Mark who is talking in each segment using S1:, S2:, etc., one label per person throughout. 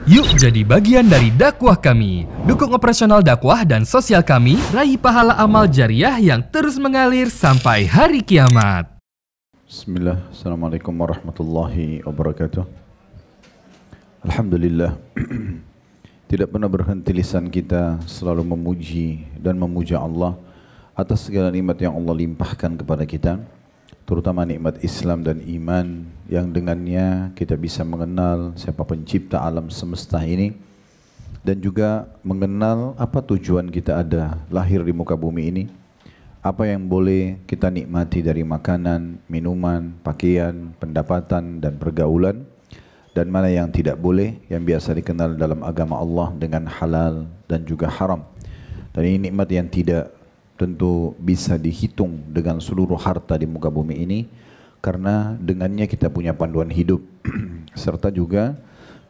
S1: Yuk jadi bagian dari dakwah kami. Dukung operasional dakwah dan sosial kami, raih pahala amal jariah yang terus mengalir sampai hari kiamat.
S2: Bismillah, Assalamualaikum warahmatullahi wabarakatuh. Alhamdulillah, tidak pernah berhenti lisan kita selalu memuji dan memuja Allah atas segala nikmat yang Allah limpahkan kepada kita, terutama nikmat Islam dan iman yang dengannya kita bisa mengenal siapa pencipta alam semesta ini dan juga mengenal apa tujuan kita ada lahir di muka bumi ini, apa yang boleh kita nikmati dari makanan, minuman, pakaian, pendapatan dan pergaulan, dan mana yang tidak boleh yang biasa dikenal dalam agama Allah dengan halal dan juga haram. Dan ini nikmat yang tidak tentu bisa dihitung dengan seluruh harta di muka bumi ini, karena dengannya kita punya panduan hidup serta juga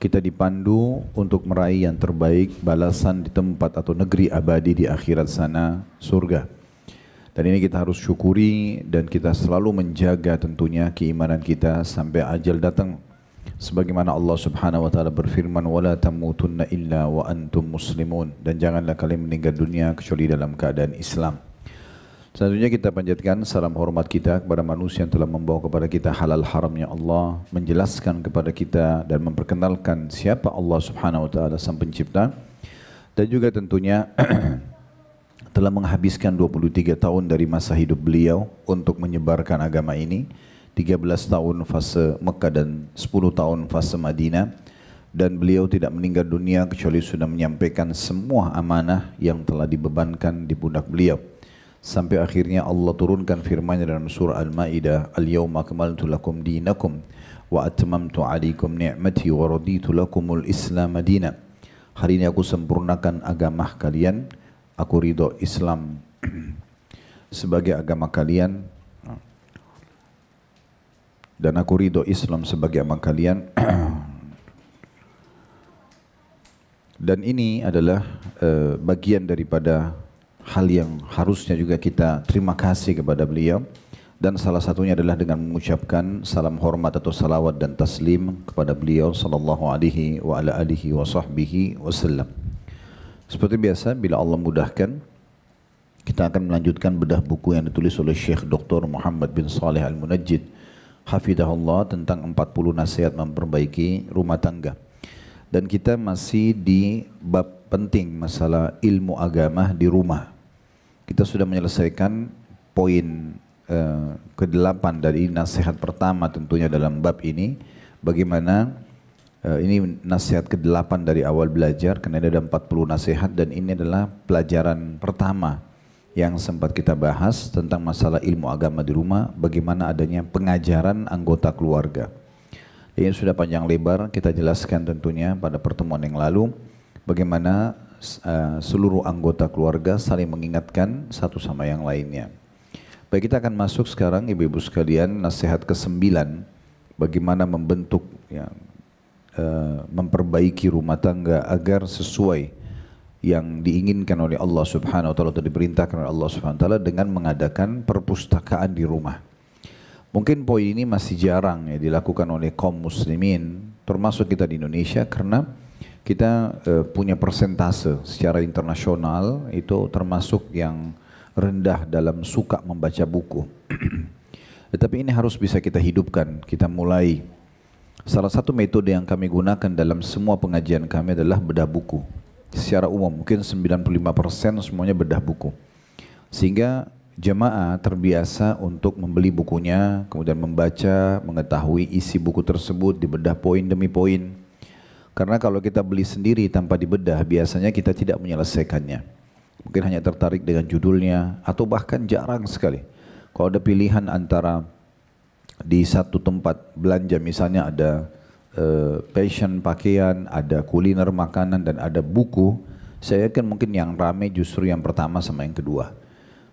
S2: kita dipandu untuk meraih yang terbaik, balasan di tempat atau negeri abadi di akhirat sana, surga. Dan ini kita harus syukuri dan kita selalu menjaga tentunya keimanan kita sampai ajal datang. Sebagaimana Allah Subhanahu wa taala berfirman, "Wala tamutunna illa wa antum muslimun." Dan janganlah kalian meninggal dunia kecuali dalam keadaan Islam. Selanjutnya kita panjatkan salam hormat kita kepada manusia yang telah membawa kepada kita halal haramnya Allah, menjelaskan kepada kita dan memperkenalkan siapa Allah Subhanahu wa taala sang pencipta, dan juga tentunya telah menghabiskan 23 tahun dari masa hidup beliau untuk menyebarkan agama ini, 13 tahun fase Mekah dan 10 tahun fase Madinah, dan beliau tidak meninggal dunia kecuali sudah menyampaikan semua amanah yang telah dibebankan di pundak beliau. Sampai akhirnya Allah turunkan firman-Nya dalam surah Al-Maidah, "Al-yawma akmaltu lakum dinakum wa atmamtu 'alaikum ni'mati wa raditu lakumul Islam madina." Hari ini aku sempurnakan agama kalian, aku ridho Islam sebagai agama kalian, dan aku ridho Islam sebagai agama kalian. Dan ini adalah bagian daripada hal yang harusnya juga kita terima kasih kepada beliau, dan salah satunya adalah dengan mengucapkan salam hormat atau salawat dan taslim kepada beliau sallallahu alaihi wa ala alihi wa sahbihi wasallam. Seperti biasa, bila Allah mudahkan, kita akan melanjutkan bedah buku yang ditulis oleh Syekh Dr. Muhammad bin Saleh Al-Munajjid hafidhahullah tentang 40 nasihat memperbaiki rumah tangga. Dan kita masih di bab penting masalah ilmu agama di rumah. Kita sudah menyelesaikan poin ke-8 dari nasihat pertama tentunya dalam bab ini. Bagaimana ini nasihat ke-8 dari awal belajar, karena ada 40 nasihat, dan ini adalah pelajaran pertama yang sempat kita bahas tentang masalah ilmu agama di rumah, bagaimana adanya pengajaran anggota keluarga. Ini sudah panjang lebar kita jelaskan tentunya pada pertemuan yang lalu, bagaimana seluruh anggota keluarga saling mengingatkan satu sama yang lainnya. Baik, kita akan masuk sekarang ibu-ibu sekalian, nasihat ke-9, bagaimana membentuk memperbaiki rumah tangga agar sesuai yang diinginkan oleh Allah Subhanahu wa taala atau diperintahkan oleh Allah Subhanahu wa taala dengan mengadakan perpustakaan di rumah. Mungkin poin ini masih jarang dilakukan oleh kaum muslimin, termasuk kita di Indonesia, karena kita punya persentase secara internasional itu termasuk yang rendah dalam suka membaca buku. Tetapi ini harus bisa kita hidupkan, kita mulai. Salah satu metode yang kami gunakan dalam semua pengajian kami adalah bedah buku. Secara umum mungkin 95% semuanya bedah buku. Sehingga jemaah terbiasa untuk membeli bukunya, kemudian membaca, mengetahui isi buku tersebut, dibedah poin demi poin. Karena kalau kita beli sendiri tanpa dibedah, biasanya kita tidak menyelesaikannya. Mungkin hanya tertarik dengan judulnya, atau bahkan jarang sekali. Kalau ada pilihan antara di satu tempat belanja, misalnya ada fashion pakaian, ada kuliner makanan, dan ada buku, saya yakin mungkin yang ramai justru yang pertama sama yang kedua.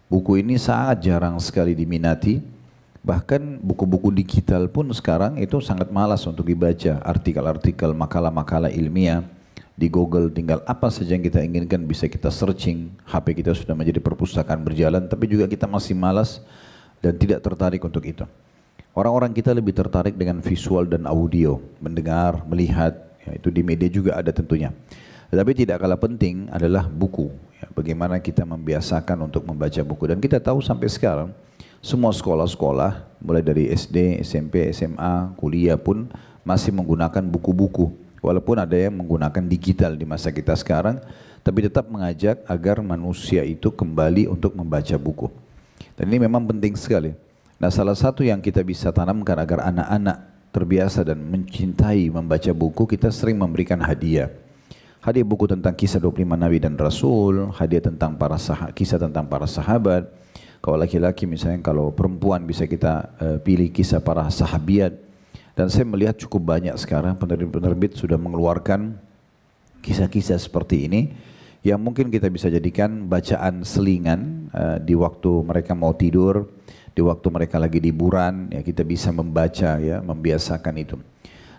S2: Buku ini sangat jarang sekali diminati. Bahkan buku-buku digital pun sekarang itu sangat malas untuk dibaca. Artikel-artikel, makalah-makalah ilmiah di Google, tinggal apa saja yang kita inginkan bisa kita searching. HP kita sudah menjadi perpustakaan berjalan, tapi juga kita masih malas dan tidak tertarik untuk itu. Orang-orang kita lebih tertarik dengan visual dan audio, mendengar, melihat, Ya, itu di media juga ada tentunya. Tetapi tidak kalah penting adalah buku. Ya, bagaimana kita membiasakan untuk membaca buku. Dan kita tahu sampai sekarang, semua sekolah-sekolah, mulai dari SD, SMP, SMA, kuliah pun masih menggunakan buku-buku. Walaupun ada yang menggunakan digital di masa kita sekarang, tapi tetap mengajak agar manusia itu kembali untuk membaca buku. Dan ini memang penting sekali. Nah, salah satu yang kita bisa tanamkan agar anak-anak terbiasa dan mencintai membaca buku, kita sering memberikan hadiah. Hadiah buku tentang kisah 25 Nabi dan Rasul, hadiah tentang kisah tentang para sahabat. Kalau laki-laki misalnya, kalau perempuan bisa kita pilih kisah para sahabiat. Dan saya melihat cukup banyak sekarang penerbit-penerbit sudah mengeluarkan kisah-kisah seperti ini yang mungkin kita bisa jadikan bacaan selingan di waktu mereka mau tidur, di waktu mereka lagi liburan, ya kita bisa membaca, ya, membiasakan itu.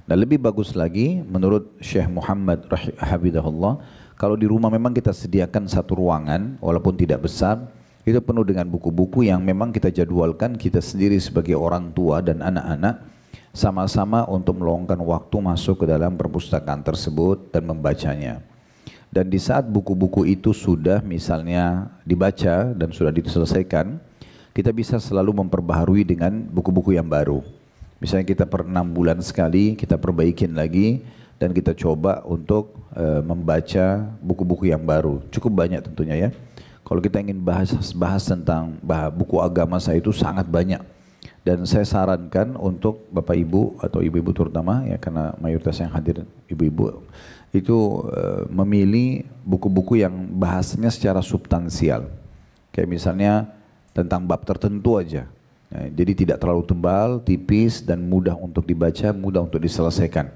S2: Dan lebih bagus lagi menurut Syekh Muhammad Hafidahullah, kalau di rumah memang kita sediakan satu ruangan walaupun tidak besar, itu penuh dengan buku-buku yang memang kita jadwalkan kita sendiri sebagai orang tua dan anak-anak sama-sama untuk meluangkan waktu masuk ke dalam perpustakaan tersebut dan membacanya. Dan di saat buku-buku itu sudah misalnya dibaca dan sudah diselesaikan, kita bisa selalu memperbaharui dengan buku-buku yang baru. Misalnya kita per 6 bulan sekali kita perbaikin lagi dan kita coba untuk membaca buku-buku yang baru. Cukup banyak tentunya, ya. Kalau kita ingin bahas tentang buku agama saya itu sangat banyak. Dan saya sarankan untuk Bapak Ibu atau Ibu-Ibu terutama, ya, karena mayoritas yang hadir Ibu-Ibu, itu memilih buku-buku yang bahasanya secara substansial. Kayak misalnya tentang bab tertentu aja. Ya, jadi tidak terlalu tebal, tipis, dan mudah untuk dibaca, mudah untuk diselesaikan.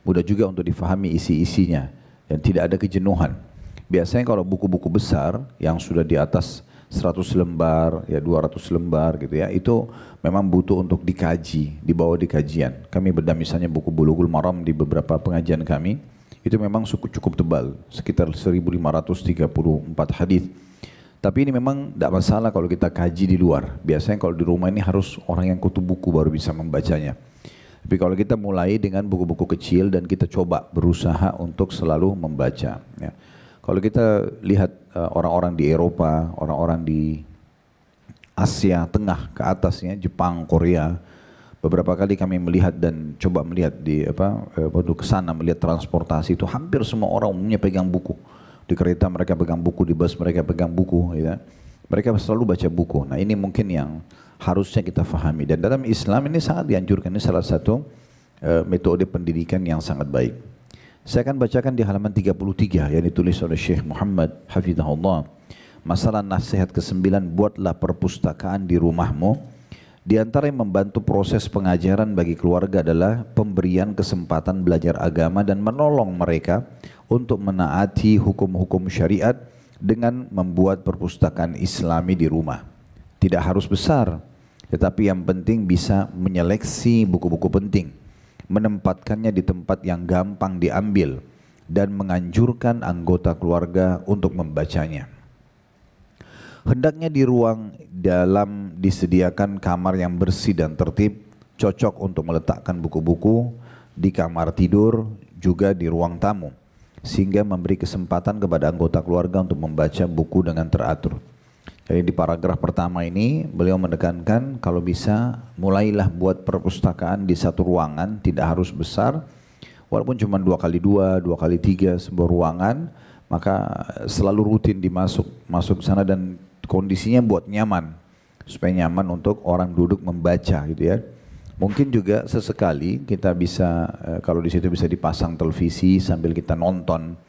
S2: Mudah juga untuk difahami isi-isinya, dan tidak ada kejenuhan. Biasanya kalau buku-buku besar yang sudah di atas 100 lembar, ya 200 lembar gitu ya, itu memang butuh untuk dikaji, dibawa di kajian. Kami bedah misalnya buku Bulughul Maram di beberapa pengajian kami, itu memang cukup tebal, sekitar 1534 hadis. Tapi ini memang tidak masalah kalau kita kaji di luar. Biasanya kalau di rumah ini harus orang yang kutu buku baru bisa membacanya. Tapi kalau kita mulai dengan buku-buku kecil dan kita coba berusaha untuk selalu membaca. Ya. Kalau kita lihat orang-orang di Eropa, orang-orang di Asia Tengah ke atasnya, Jepang, Korea, beberapa kali kami melihat dan coba melihat di waktu ke sana melihat transportasi itu hampir semua orang umumnya pegang buku. Di kereta mereka pegang buku, di bus mereka pegang buku, ya. Mereka selalu baca buku. Nah, ini mungkin yang harusnya kita fahami. Dan dalam Islam ini sangat dianjurkan, ini salah satu metode pendidikan yang sangat baik. Saya akan bacakan di halaman 33 yang ditulis oleh Syekh Muhammad Hafidhahullah. Masalah nasihat ke-9, buatlah perpustakaan di rumahmu. Di antara yang membantu proses pengajaran bagi keluarga adalah pemberian kesempatan belajar agama dan menolong mereka untuk menaati hukum-hukum syariat dengan membuat perpustakaan Islami di rumah. Tidak harus besar, tetapi yang penting bisa menyeleksi buku-buku penting, menempatkannya di tempat yang gampang diambil, dan menganjurkan anggota keluarga untuk membacanya. Hendaknya di ruang dalam disediakan kamar yang bersih dan tertib, cocok untuk meletakkan buku-buku, di kamar tidur, juga di ruang tamu, sehingga memberi kesempatan kepada anggota keluarga untuk membaca buku dengan teratur. Jadi di paragraf pertama ini beliau menekankan kalau bisa mulailah buat perpustakaan di satu ruangan, tidak harus besar, walaupun cuma 2x2, 2x3 sebuah ruangan, maka selalu rutin masuk sana dan kondisinya buat nyaman, supaya nyaman untuk orang duduk membaca gitu ya. Mungkin juga sesekali kita bisa kalau di situ bisa dipasang televisi sambil kita nonton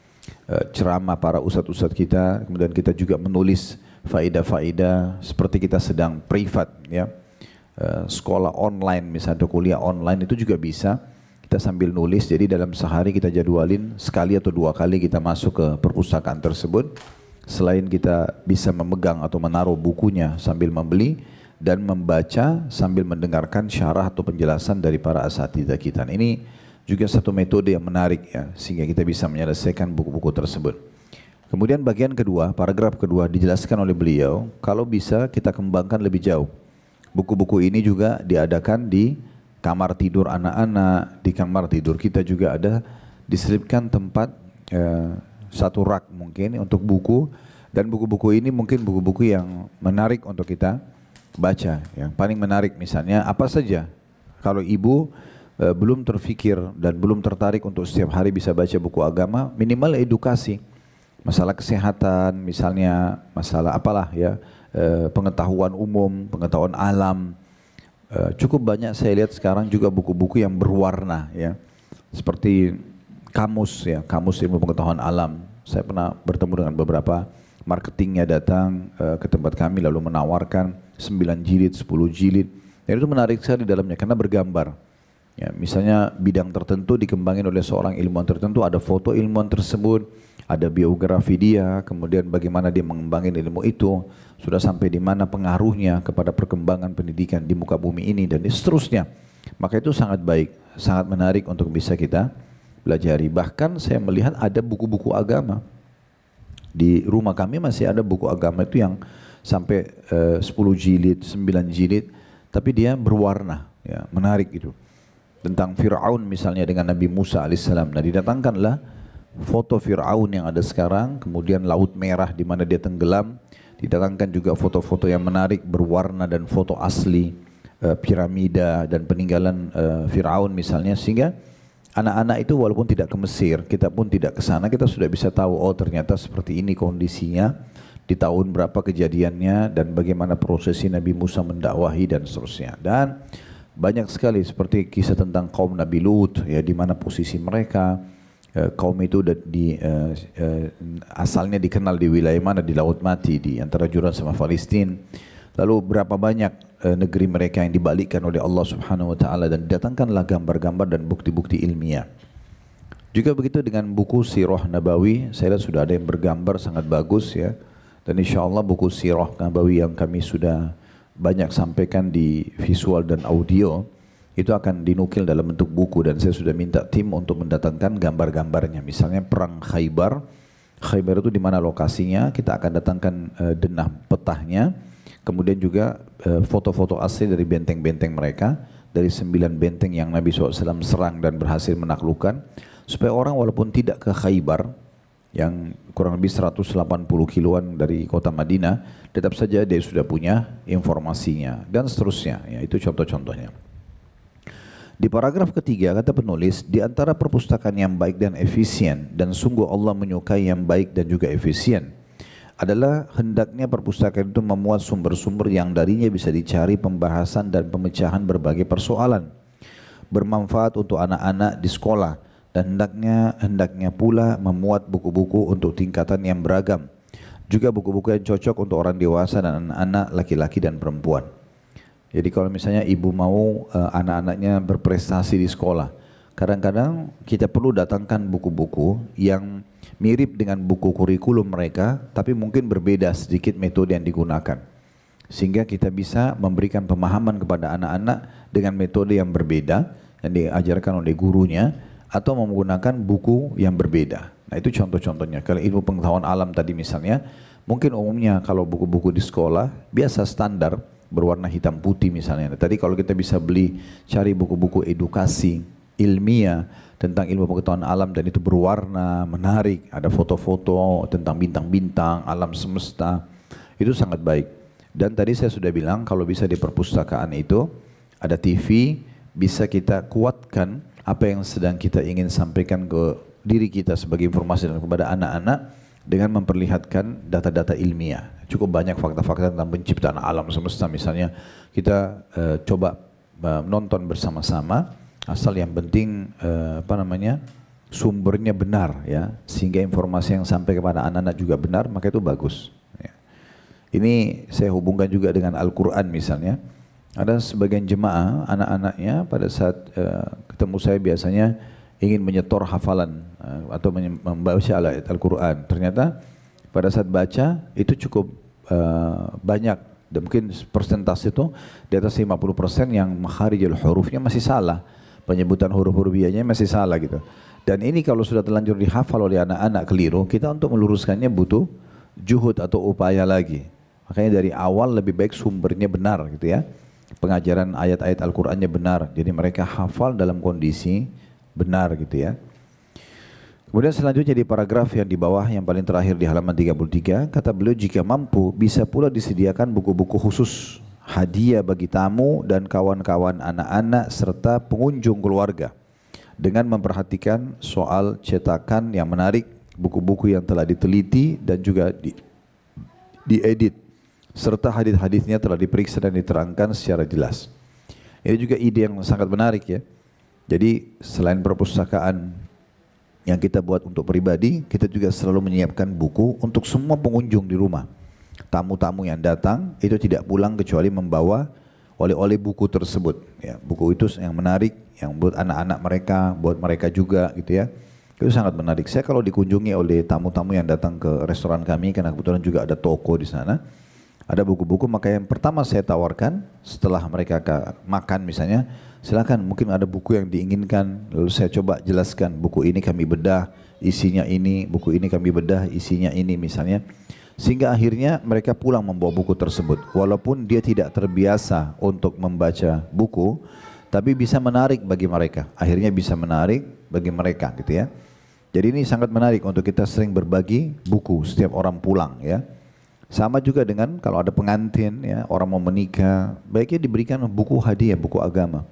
S2: ceramah para ustadz-ustadz kita, kemudian kita juga menulis faedah-faedah seperti kita sedang privat ya, sekolah online misalnya, kuliah online itu juga bisa kita sambil nulis. Jadi dalam sehari kita jadwalin sekali atau 2 kali kita masuk ke perpustakaan tersebut. Selain kita bisa memegang atau menaruh bukunya sambil membeli dan membaca sambil mendengarkan syarah atau penjelasan dari para asatidzah kita. Ini juga satu metode yang menarik ya, sehingga kita bisa menyelesaikan buku-buku tersebut. Kemudian bagian kedua, paragraf kedua dijelaskan oleh beliau, kalau bisa kita kembangkan lebih jauh. Buku-buku ini juga diadakan di kamar tidur anak-anak, di kamar tidur kita juga ada diselipkan tempat satu rak mungkin untuk buku, dan buku-buku ini mungkin buku-buku yang menarik untuk kita baca. Yang paling menarik misalnya apa saja. Kalau ibu belum terfikir dan belum tertarik untuk setiap hari bisa baca buku agama, minimal edukasi. Masalah kesehatan misalnya, masalah apalah ya, pengetahuan umum, pengetahuan alam. Cukup banyak saya lihat sekarang juga buku-buku yang berwarna ya. Seperti kamus ya, kamus ilmu pengetahuan alam. Saya pernah bertemu dengan beberapa marketingnya datang ke tempat kami lalu menawarkan 9 jilid, 10 jilid. Dan itu menarik sekali dalamnya karena bergambar. Ya, misalnya bidang tertentu dikembangin oleh seorang ilmuwan tertentu, ada foto ilmuwan tersebut, ada biografi dia, kemudian bagaimana dia mengembangin ilmu itu, sudah sampai di mana pengaruhnya kepada perkembangan pendidikan di muka bumi ini dan seterusnya. Maka itu sangat baik, sangat menarik untuk bisa kita pelajari. Bahkan saya melihat ada buku-buku agama. Di rumah kami masih ada buku agama itu yang sampai 10 jilid, 9 jilid, tapi dia berwarna, ya, menarik itu. Tentang Fir'aun misalnya dengan Nabi Musa alaihissalam. Nah, didatangkanlah foto Fir'aun yang ada sekarang, kemudian Laut Merah di mana dia tenggelam. Didatangkan juga foto-foto yang menarik berwarna dan foto asli piramida dan peninggalan Fir'aun misalnya, sehingga anak-anak itu walaupun tidak ke Mesir, kita pun tidak ke sana, kita sudah bisa tahu oh ternyata seperti ini kondisinya di tahun berapa kejadiannya dan bagaimana prosesi Nabi Musa mendakwahi dan seterusnya. Dan banyak sekali seperti kisah tentang kaum Nabi Lut ya, di mana posisi mereka, kaum itu asalnya dikenal di wilayah mana, di Laut Mati di antara Jordan sama Palestina. Lalu berapa banyak negeri mereka yang dibalikkan oleh Allah Subhanahu wa taala dan didatangkanlah gambar-gambar dan bukti-bukti ilmiah. Juga begitu dengan buku Sirah Nabawi, saya lihat sudah ada yang bergambar sangat bagus ya. Dan insyaallah buku Sirah Nabawi yang kami sudah banyak sampaikan di visual dan audio itu akan dinukil dalam bentuk buku, dan saya sudah minta tim untuk mendatangkan gambar-gambarnya. Misalnya perang Khaybar, Khaybar itu di mana lokasinya, kita akan datangkan denah petahnya, kemudian juga foto-foto asli dari benteng-benteng mereka, dari 9 benteng yang Nabi SAW serang dan berhasil menaklukkan, supaya orang walaupun tidak ke Khaybar yang kurang lebih 180 kiloan dari kota Madinah, tetap saja dia sudah punya informasinya dan seterusnya. Ya, itu contoh-contohnya. Di paragraf ketiga kata penulis, di antara perpustakaan yang baik dan efisien, dan sungguh Allah menyukai yang baik dan juga efisien, adalah hendaknya perpustakaan itu memuat sumber-sumber yang darinya bisa dicari pembahasan dan pemecahan berbagai persoalan, bermanfaat untuk anak-anak di sekolah, dan hendaknya pula memuat buku-buku untuk tingkatan yang beragam, juga buku-buku yang cocok untuk orang dewasa dan anak-anak laki-laki dan perempuan. Jadi kalau misalnya ibu mau anak-anaknya berprestasi di sekolah, kadang-kadang kita perlu datangkan buku-buku yang mirip dengan buku kurikulum mereka, tapi mungkin berbeda sedikit metode yang digunakan, sehingga kita bisa memberikan pemahaman kepada anak-anak dengan metode yang berbeda yang diajarkan oleh gurunya, atau menggunakan buku yang berbeda. Nah, itu contoh-contohnya. Kalau ilmu pengetahuan alam tadi misalnya, mungkin umumnya kalau buku-buku di sekolah biasa standar berwarna hitam putih misalnya. Nah, tadi kalau kita bisa cari buku-buku edukasi ilmiah tentang ilmu pengetahuan alam dan itu berwarna, menarik, ada foto-foto tentang bintang-bintang, alam semesta, itu sangat baik. Dan tadi saya sudah bilang kalau bisa di perpustakaan itu ada TV, bisa kita kuatkan apa yang sedang kita ingin sampaikan ke diri kita sebagai informasi dan kepada anak-anak dengan memperlihatkan data-data ilmiah. Cukup banyak fakta-fakta tentang penciptaan alam semesta misalnya, kita coba nonton bersama-sama, asal yang penting sumbernya benar ya, sehingga informasi yang sampai kepada anak-anak juga benar, maka itu bagus ya. Ini saya hubungkan juga dengan Al-Quran misalnya. Ada sebagian jemaah anak-anaknya pada saat ketemu saya biasanya ingin menyetor hafalan atau membaca ayat Al-Quran. Ternyata pada saat baca itu cukup banyak, dan mungkin persentase itu di atas 50% yang makharijul hurufnya masih salah, penyebutan huruf-huruf biayanya masih salah gitu. Dan ini kalau sudah terlanjur dihafal oleh anak-anak keliru, kita untuk meluruskannya butuh juhud atau upaya lagi. Makanya dari awal lebih baik sumbernya benar gitu ya. Pengajaran ayat-ayat Al-Qur'annya benar, jadi mereka hafal dalam kondisi benar gitu ya. Kemudian selanjutnya di paragraf yang di bawah yang paling terakhir di halaman 33, kata beliau jika mampu bisa pula disediakan buku-buku khusus hadiah bagi tamu dan kawan-kawan anak-anak serta pengunjung keluarga dengan memperhatikan soal cetakan yang menarik, buku-buku yang telah diteliti dan juga diedit serta hadis-hadisnya telah diperiksa dan diterangkan secara jelas. Ini juga ide yang sangat menarik ya. Jadi selain perpustakaan yang kita buat untuk pribadi, kita juga selalu menyiapkan buku untuk semua pengunjung di rumah. Tamu-tamu yang datang itu tidak pulang kecuali membawa oleh-oleh buku tersebut. Ya, buku itu yang menarik, yang buat anak-anak mereka, buat mereka juga gitu ya. Itu sangat menarik. Saya kalau dikunjungi oleh tamu-tamu yang datang ke restoran kami, karena kebetulan juga ada toko di sana, ada buku-buku, maka yang pertama saya tawarkan setelah mereka makan misalnya, silakan mungkin ada buku yang diinginkan, lalu saya coba jelaskan buku ini kami bedah isinya ini, buku ini kami bedah isinya ini misalnya, sehingga akhirnya mereka pulang membawa buku tersebut walaupun dia tidak terbiasa untuk membaca buku, tapi bisa menarik bagi mereka, akhirnya bisa menarik bagi mereka gitu ya. Jadi ini sangat menarik untuk kita sering berbagi buku setiap orang pulang ya. Sama juga dengan kalau ada pengantin ya, orang mau menikah, baiknya diberikan buku hadiah, buku agama.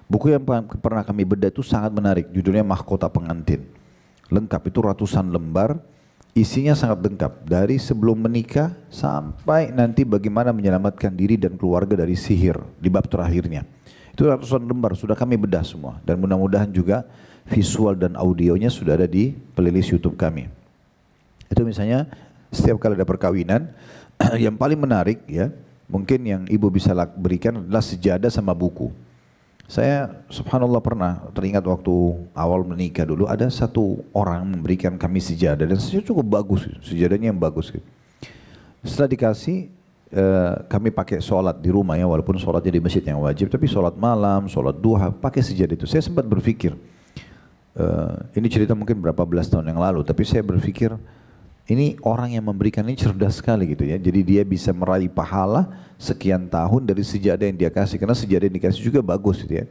S2: Buku yang pernah kami bedah itu sangat menarik, judulnya Mahkota Pengantin. Lengkap, itu ratusan lembar, isinya sangat lengkap. Dari sebelum menikah sampai nanti bagaimana menyelamatkan diri dan keluarga dari sihir di bab terakhirnya. Itu ratusan lembar, sudah kami bedah semua. Dan mudah-mudahan juga visual dan audionya sudah ada di playlist YouTube kami. Itu misalnya setiap kali ada perkawinan, yang paling menarik ya, mungkin yang ibu bisa berikan adalah sejadah sama buku. Saya subhanallah pernah teringat waktu awal menikah dulu, ada satu orang memberikan kami sejadah dan sejadah cukup bagus, sejadahnya yang bagus. Setelah dikasih, kami pakai sholat di rumah ya, walaupun sholatnya di masjid yang wajib, tapi sholat malam, sholat duha, pakai sejadah itu. Saya sempat berpikir, ini cerita mungkin berapa belas tahun yang lalu, tapi saya berpikir, ini orang yang memberikan ini cerdas sekali gitu ya. Jadi dia bisa meraih pahala sekian tahun dari sejadah yang dia kasih. Karena sejadah yang dikasih juga bagus gitu ya.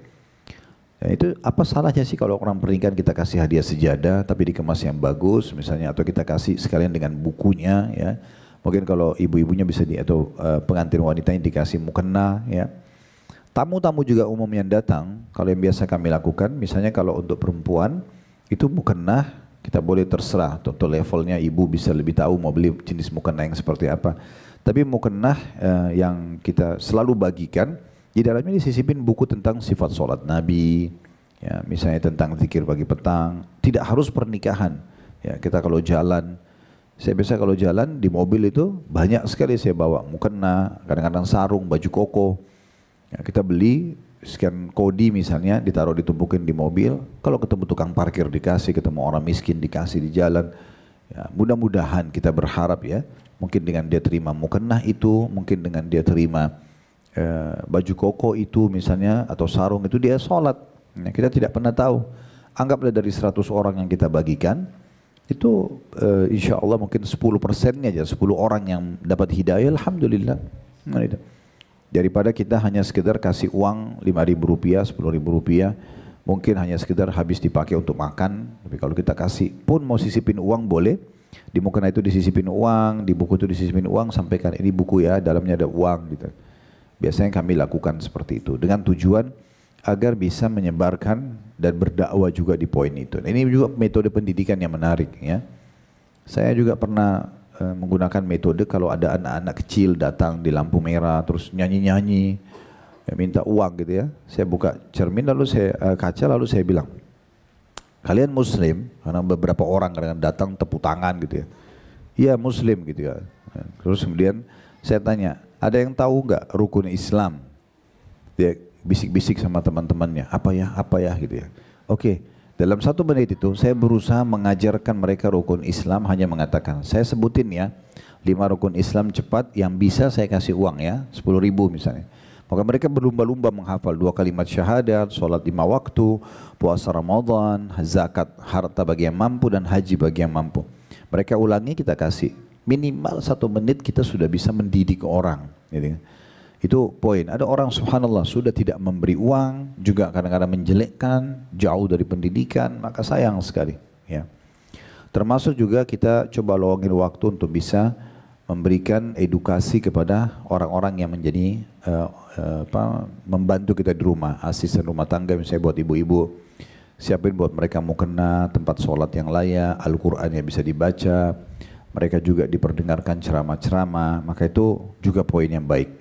S2: Nah, itu apa salahnya sih kalau orang pernikahan kita kasih hadiah sejadah tapi dikemas yang bagus misalnya. Atau kita kasih sekalian dengan bukunya ya. Mungkin kalau ibu-ibunya bisa atau pengantin wanitanya dikasih mukena ya. Tamu-tamu juga umum yang datang, kalau yang biasa kami lakukan, misalnya kalau untuk perempuan itu mukena. Kita boleh terserah, tentu levelnya ibu bisa lebih tahu mau beli jenis mukena yang seperti apa. Tapi mukena yang kita selalu bagikan, di dalamnya disisipin buku tentang sifat sholat Nabi, ya, misalnya tentang zikir pagi petang. Tidak harus pernikahan. Ya, kita kalau jalan, saya biasa kalau jalan di mobil itu banyak sekali saya bawa mukena, kadang-kadang sarung, baju koko. Ya, kita beli. Sekian kodi misalnya ditaruh ditumpukin di mobil, kalau ketemu tukang parkir dikasih, ketemu orang miskin dikasih di jalan. Ya, mudah-mudahan kita berharap ya, mungkin dengan dia terima mukena itu, mungkin dengan dia terima baju koko itu misalnya atau sarung itu dia sholat. Ya, kita tidak pernah tahu. Anggaplah dari 100 orang yang kita bagikan, itu insya Allah mungkin 10%-nya aja, 10 orang yang dapat hidayah, alhamdulillah. Nah, itu. Daripada kita hanya sekedar kasih uang Rp5.000, Rp10.000, mungkin hanya sekedar habis dipakai untuk makan. Tapi kalau kita kasih pun mau sisipin uang boleh, di mukena itu disisipin uang, di buku itu disisipin uang, sampaikan ini buku ya, dalamnya ada uang gitu. Biasanya kami lakukan seperti itu dengan tujuan agar bisa menyebarkan dan berdakwah juga di poin itu. Nah, ini juga metode pendidikan yang menarik ya. Saya juga pernah menggunakan metode kalau ada anak-anak kecil datang di lampu merah terus nyanyi-nyanyi ya, minta uang gitu ya, saya buka cermin lalu saya kaca lalu saya bilang, kalian muslim? Karena beberapa orang kadang-kadang datang tepuk tangan gitu ya, iya muslim gitu ya. Terus kemudian saya tanya, ada yang tahu nggak rukun Islam? Dia bisik-bisik sama teman-temannya, apa ya gitu ya. Oke. Dalam 1 menit itu saya berusaha mengajarkan mereka rukun Islam, hanya mengatakan, saya sebutin ya 5 rukun Islam cepat yang bisa saya kasih uang ya, 10.000 misalnya. Maka mereka berlumba-lumba menghafal 2 kalimat syahadat, sholat 5 waktu, puasa Ramadan, zakat harta bagi yang mampu dan haji bagi yang mampu. Mereka ulangi, kita kasih. Minimal 1 menit kita sudah bisa mendidik orang. Gitu. Itu poin. Ada orang subhanallah sudah tidak memberi uang, juga kadang-kadang menjelekkan, jauh dari pendidikan, maka sayang sekali. Ya. Termasuk juga kita coba luangin waktu untuk bisa memberikan edukasi kepada orang-orang yang menjadi membantu kita di rumah, asisten rumah tangga misalnya buat ibu-ibu, siapin buat mereka mukena, tempat sholat yang layak, Al-Quran yang bisa dibaca, mereka juga diperdengarkan ceramah-ceramah, maka itu juga poin yang baik.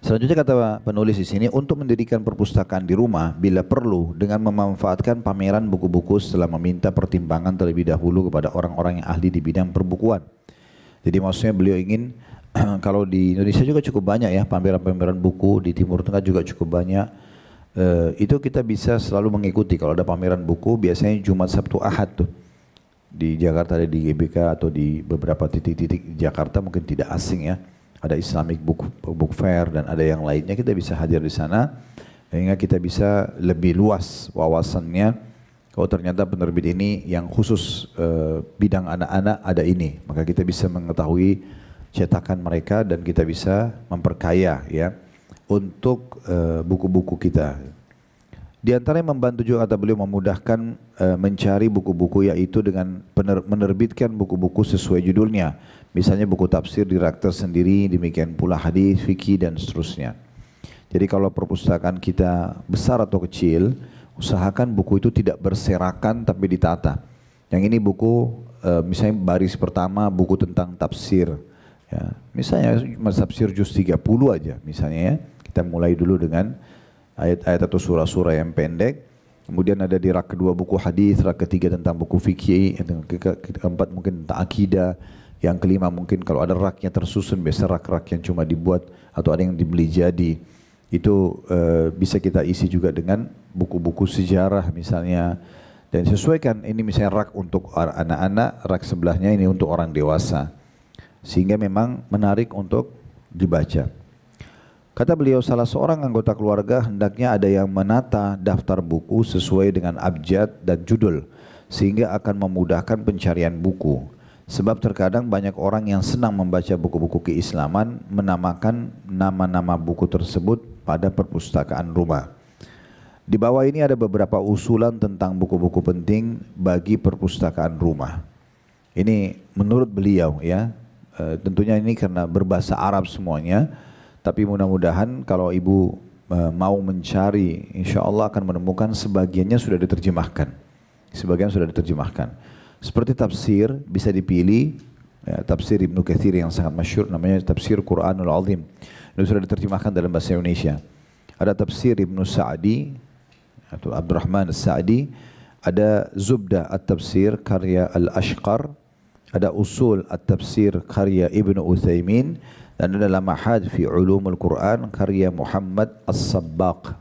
S2: Selanjutnya kata penulis di sini, untuk mendirikan perpustakaan di rumah bila perlu dengan memanfaatkan pameran buku-buku setelah meminta pertimbangan terlebih dahulu kepada orang-orang yang ahli di bidang perbukuan. Jadi maksudnya beliau ingin kalau di Indonesia juga cukup banyak ya pameran-pameran buku, di Timur Tengah juga cukup banyak. Itu kita bisa selalu mengikuti. Kalau ada pameran buku biasanya Jumat, Sabtu, Ahad tuh. Di Jakarta ada di GBK atau di beberapa titik-titik di Jakarta mungkin tidak asing ya. Ada Islamic Book Fair dan ada yang lainnya, kita bisa hadir di sana sehingga kita bisa lebih luas wawasannya. Kalau ternyata penerbit ini yang khusus bidang anak-anak ada ini, maka kita bisa mengetahui cetakan mereka dan kita bisa memperkaya ya untuk buku-buku kita. Di antara yang membantu juga kata beliau memudahkan mencari buku-buku, yaitu dengan menerbitkan buku-buku sesuai judulnya. Misalnya buku tafsir di rak tersendiri, demikian pula hadis, fikih dan seterusnya. Jadi kalau perpustakaan kita besar atau kecil, usahakan buku itu tidak berserakan tapi ditata. Yang ini buku misalnya baris pertama buku tentang tafsir. Ya, misalnya tafsir juz 30 aja misalnya ya. Kita mulai dulu dengan ayat-ayat atau surah-surah yang pendek. Kemudian ada di rak kedua buku hadis, rak ketiga tentang buku fikih, yang keempat mungkin tentang akidah, yang kelima mungkin kalau ada raknya tersusun, biasa rak-rak yang cuma dibuat atau ada yang dibeli jadi. Itu bisa kita isi juga dengan buku-buku sejarah misalnya. Dan sesuaikan ini misalnya rak untuk anak-anak, rak sebelahnya ini untuk orang dewasa. Sehingga memang menarik untuk dibaca. Kata beliau, salah seorang anggota keluarga hendaknya ada yang menata daftar buku sesuai dengan abjad dan judul, sehingga akan memudahkan pencarian buku. Sebab terkadang banyak orang yang senang membaca buku-buku keislaman menamakan nama-nama buku tersebut pada perpustakaan rumah. Di bawah ini ada beberapa usulan tentang buku-buku penting bagi perpustakaan rumah. Ini menurut beliau ya, tentunya ini karena berbahasa Arab semuanya. Tapi mudah-mudahan kalau ibu mau mencari, insya Allah akan menemukan sebagiannya sudah diterjemahkan. Sebagian sudah diterjemahkan. Seperti tafsir bisa dipilih, ya, tafsir Ibnu Katsir yang sangat masyhur namanya tafsir Quranul Azim. Itu sudah diterjemahkan dalam bahasa Indonesia. Ada tafsir Ibnu Sa'di atau Abdurrahman As-Sa'di, ada Zubdah At-Tafsir karya Al-Ashqar, ada Usul At-Tafsir karya Ibnu Utsaimin, dan ada Lamahad fi Ulumul Quran karya Muhammad As-Sabbaq.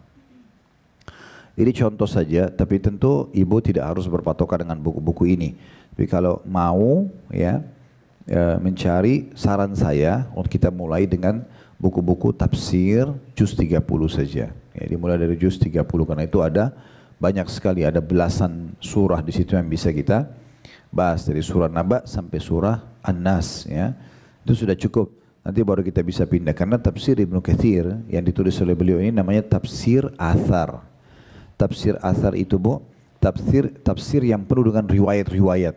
S2: Ini contoh saja, tapi tentu ibu tidak harus berpatokan dengan buku-buku ini. Tapi kalau mau ya mencari, saran saya untuk kita mulai dengan buku-buku tafsir juz 30 saja. Ya, dimulai dari juz 30 karena itu ada banyak sekali, ada belasan surah di situ yang bisa kita bahas dari surah Naba sampai surah An-Nas ya. Itu sudah cukup. Nanti baru kita bisa pindah karena tafsir Ibnu Katsir yang ditulis oleh beliau ini namanya tafsir athar. Tafsir athar itu bu, tafsir yang penuh dengan riwayat-riwayat.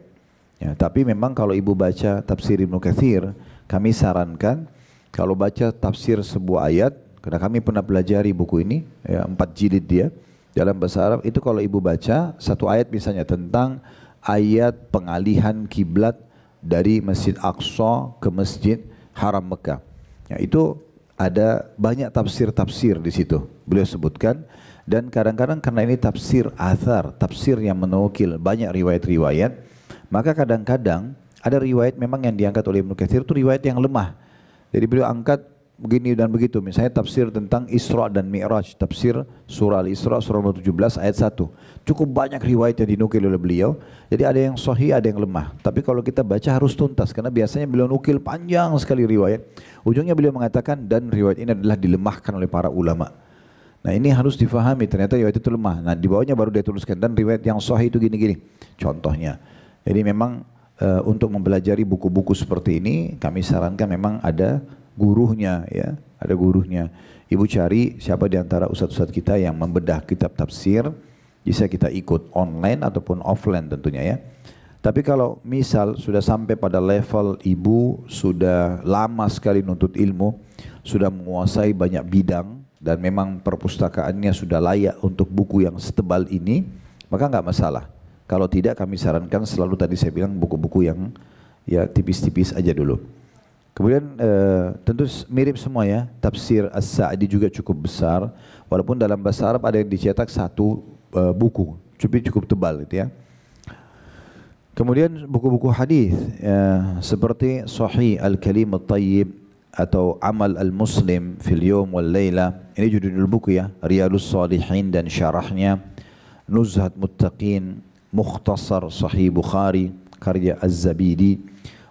S2: Ya, tapi memang kalau ibu baca tafsir Ibnu Katsir, kami sarankan kalau baca tafsir sebuah ayat, karena kami pernah pelajari buku ini, ya, 4 jilid dia dalam bahasa Arab. Itu kalau ibu baca satu ayat misalnya tentang ayat pengalihan kiblat dari Masjid Aqsa ke Masjid Haram Mekah. Ya, itu ada banyak tafsir-tafsir di situ. Beliau sebutkan dan kadang-kadang karena ini tafsir athar, tafsir yang menukil banyak riwayat-riwayat, maka kadang-kadang ada riwayat memang yang diangkat oleh Ibnu Katsir itu riwayat yang lemah. Jadi beliau angkat begini dan begitu. Misalnya tafsir tentang Isra dan Mi'raj, tafsir surah Al-Isra surah 17 ayat 1. Cukup banyak riwayat yang dinukil oleh beliau. Jadi ada yang sahih, ada yang lemah. Tapi kalau kita baca harus tuntas karena biasanya beliau nukil panjang sekali riwayat. Ujungnya beliau mengatakan dan riwayat ini adalah dilemahkan oleh para ulama. Nah ini harus difahami, ternyata riwayat itu lemah. Nah di bawahnya baru dia tuliskan dan riwayat yang sahih itu gini-gini. Contohnya. Jadi memang untuk mempelajari buku-buku seperti ini kami sarankan memang ada gurunya ya, ada gurunya. Ibu cari siapa di antara ustadz-ustadz kita yang membedah kitab tafsir bisa kita ikut online ataupun offline tentunya ya. Tapi kalau misal sudah sampai pada level ibu sudah lama sekali nuntut ilmu, sudah menguasai banyak bidang dan memang perpustakaannya sudah layak untuk buku yang setebal ini, maka nggak masalah. Kalau tidak kami sarankan selalu tadi saya bilang buku-buku yang ya tipis-tipis aja dulu. Kemudian tentu mirip semua ya, tafsir As-Sa'di juga cukup besar, walaupun dalam bahasa Arab ada yang dicetak satu buku, cukup tebal gitu ya. Kemudian buku-buku hadis seperti Sahih Al-Kalim At-Tayyib atau Amal Al-Muslim fil Yawm wal Laila, ini judul buku ya, Riyadhus Shalihin dan syarahnya, Nuzhat Muttaqin, Mukhtasar Sahih Bukhari karya Az-Zabidi,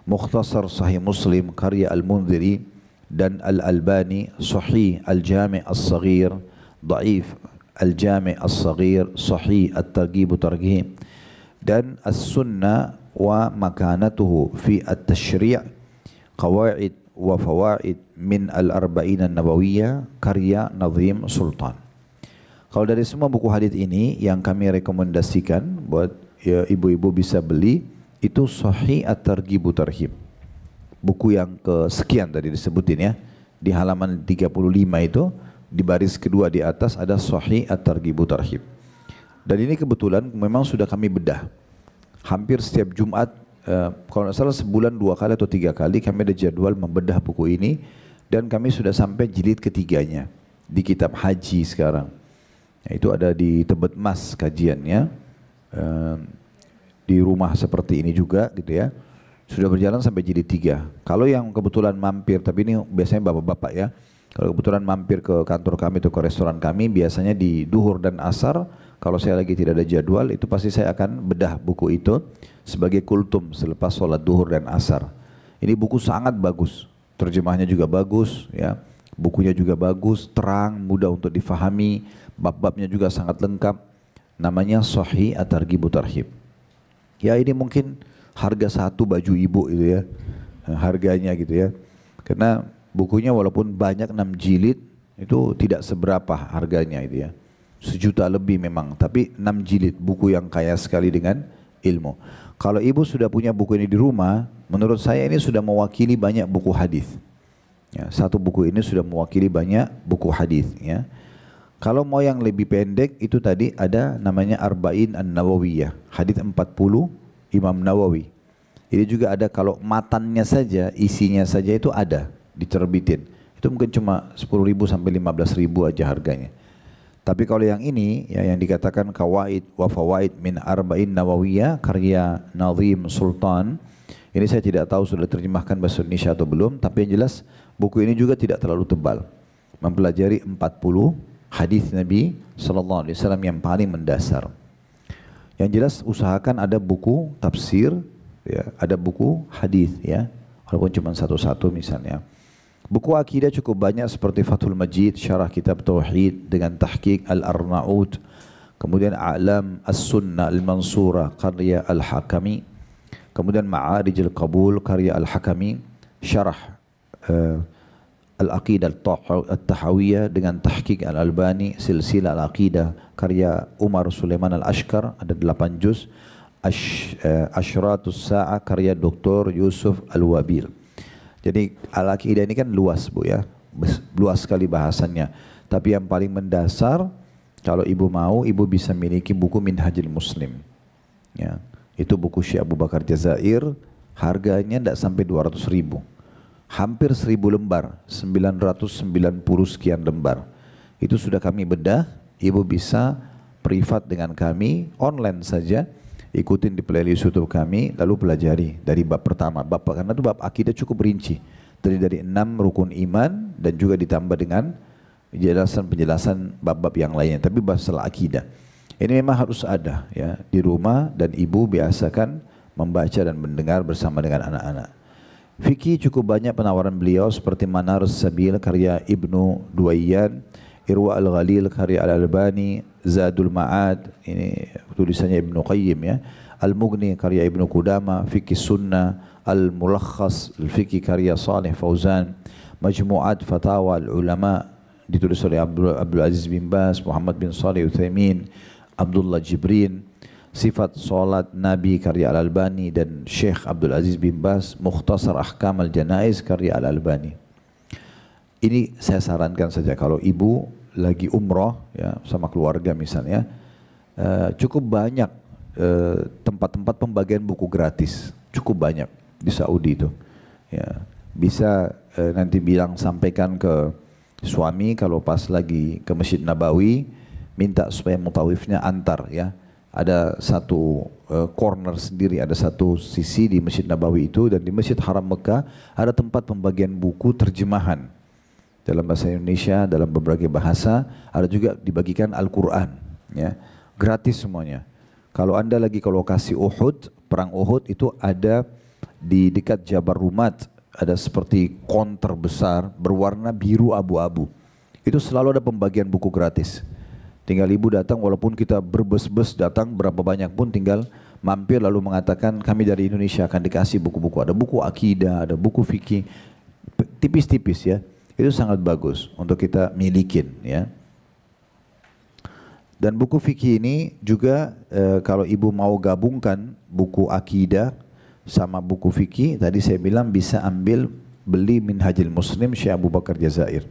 S2: Mukhtasar Sahih Muslim karya Al-Mundhiri, dan Al-Albani Sahih Al-Jami' As-Saghir, Dhaif Al-Jami' As-Saghir, Sahih At-Targhib Targhib, dan As-Sunnah wa Makanatuhu fi At-Tashri' Qawaid wa Fawaid min Al-Arba'in An-Nawawiyah karya Nazim Sultan. Kalau dari semua buku hadis ini yang kami rekomendasikan buat ya, ibu-ibu bisa beli itu Sahih At-Targhib Tarhib. Buku yang kesekian tadi disebutin ya. Di halaman 35 itu di baris kedua di atas ada Sahih At-Targhib Tarhib. Dan ini kebetulan memang sudah kami bedah. Hampir setiap Jumat, kalau tidak salah sebulan 2 kali atau 3 kali kami ada jadwal membedah buku ini. Dan kami sudah sampai jilid ketiganya di kitab haji sekarang. Nah, itu ada di Tebet Mas kajiannya. Di rumah seperti ini juga gitu ya. Sudah berjalan sampai jilid 3. Kalau yang kebetulan mampir, tapi ini biasanya bapak-bapak ya. Kalau kebetulan mampir ke kantor kami atau ke restoran kami, biasanya di duhur dan asar, kalau saya lagi tidak ada jadwal, itu pasti saya akan bedah buku itu sebagai kultum selepas sholat duhur dan asar. Ini buku sangat bagus, terjemahnya juga bagus, ya, bukunya juga bagus, terang, mudah untuk difahami, bab-babnya juga sangat lengkap. Namanya Sahih At-Targhib Tarhib. Ya ini mungkin harga satu baju ibu itu ya, harganya gitu ya. Karena bukunya walaupun banyak 6 jilid, itu tidak seberapa harganya itu ya. 1 juta lebih memang, tapi 6 jilid buku yang kaya sekali dengan ilmu. Kalau ibu sudah punya buku ini di rumah, menurut saya ini sudah mewakili banyak buku hadis. Ya, satu buku ini sudah mewakili banyak buku hadis. Ya. Kalau mau yang lebih pendek itu tadi ada namanya Arba'in An-Nawawiyah, hadis 40 Imam Nawawi. Ini juga ada kalau matannya saja, isinya saja itu ada diterbitin. Itu mungkin cuma 10.000 sampai 15.000 aja harganya. Tapi kalau yang ini ya, yang dikatakan Qawaid wa Fawaid min Arba'in Nawawiyah karya Nazim Sultan, ini saya tidak tahu sudah diterjemahkan bahasa Indonesia atau belum, tapi yang jelas buku ini juga tidak terlalu tebal. Mempelajari 40 hadis Nabi sallallahu alaihi wasallam yang paling mendasar. Yang jelas usahakan ada buku tafsir, ya, ada buku hadis ya, walaupun cuma satu-satu misalnya. Buku akidah cukup banyak seperti Fathul Majid, Syarah Kitab Tauhid dengan tahqiq Al-Arnaud, kemudian A'lam As-Sunnah Al-Mansurah karya Al-Hakami, kemudian Ma'arij Al-Qabul karya Al-Hakami, Syarah Al-Aqidah Al-Tahawiyah dengan tahqiq Al-Albani, Silsilah Al-Aqidah karya Umar Sulaiman Al-Ashkar, ada 8 juz, Ashratus Sa'ah karya Dr. Yusuf Al-Wabil. Jadi Al-Aqidah ini kan luas Bu ya, luas sekali bahasannya. Tapi yang paling mendasar, kalau ibu mau, ibu bisa miliki buku Minhajul Muslim. Ya, itu buku Syekh Abu Bakar Jazair, harganya tidak sampai 200.000. Hampir 1.000 lembar, 990 sekian lembar. Itu sudah kami bedah, ibu bisa privat dengan kami, online saja. Ikutin di playlist YouTube kami, lalu pelajari dari bab pertama. Karena itu bab akidah cukup rinci. Dari 6 rukun iman dan juga ditambah dengan penjelasan bab-bab yang lainnya. Tapi masalah akidah. Ini memang harus ada ya di rumah dan ibu biasakan membaca dan mendengar bersama dengan anak-anak. Fikih cukup banyak penawaran beliau seperti Manar Sabil karya Ibnu Duwayyan, Irwa Al-Ghalil karya Al-Albani, Zadul Ma'ad, ini tulisannya Ibnu Qayyim ya, Al-Mughni karya Ibnu Qudama, Fikih Sunnah, Al-Mulakhas, Al-Fikih karya Saleh Fauzan, Majmu'at Fatawa Al-Ulama, ditulis oleh Abdul Aziz bin Bas, Muhammad bin Saleh Utsaimin, Abdullah Jibrin, Sifat Salat Nabi karya Al-Albani, dan Syekh Abdul Aziz bin Baz, Mukhtasar Ahkam Al-Janaiz karya Al-Albani. Ini saya sarankan saja kalau ibu lagi umroh ya sama keluarga misalnya, cukup banyak tempat-tempat pembagian buku gratis, cukup banyak di Saudi itu. Ya, bisa nanti sampaikan ke suami kalau pas lagi ke Masjid Nabawi, minta supaya mutawifnya antar ya. Ada satu corner sendiri, ada satu sisi di Masjid Nabawi itu, dan di Masjid Haram Mekah ada tempat pembagian buku terjemahan dalam bahasa Indonesia, dalam berbagai bahasa, ada juga dibagikan Al-Quran ya, gratis semuanya. Kalau anda lagi ke lokasi Uhud, perang Uhud itu ada di dekat Jabar Rumat, ada seperti konter besar berwarna biru abu-abu. Itu selalu ada pembagian buku gratis. Tinggal ibu datang, walaupun kita berbes-bes datang berapa banyak pun, tinggal mampir lalu mengatakan kami dari Indonesia, akan dikasih buku-buku. Ada buku akidah, ada buku fikih, tipis-tipis ya. Itu sangat bagus untuk kita milikin ya. Dan buku fikih ini juga kalau ibu mau gabungkan buku akidah sama buku fikih, tadi saya bilang bisa beli Minhajul Muslim Syekh Abu Bakar Jazair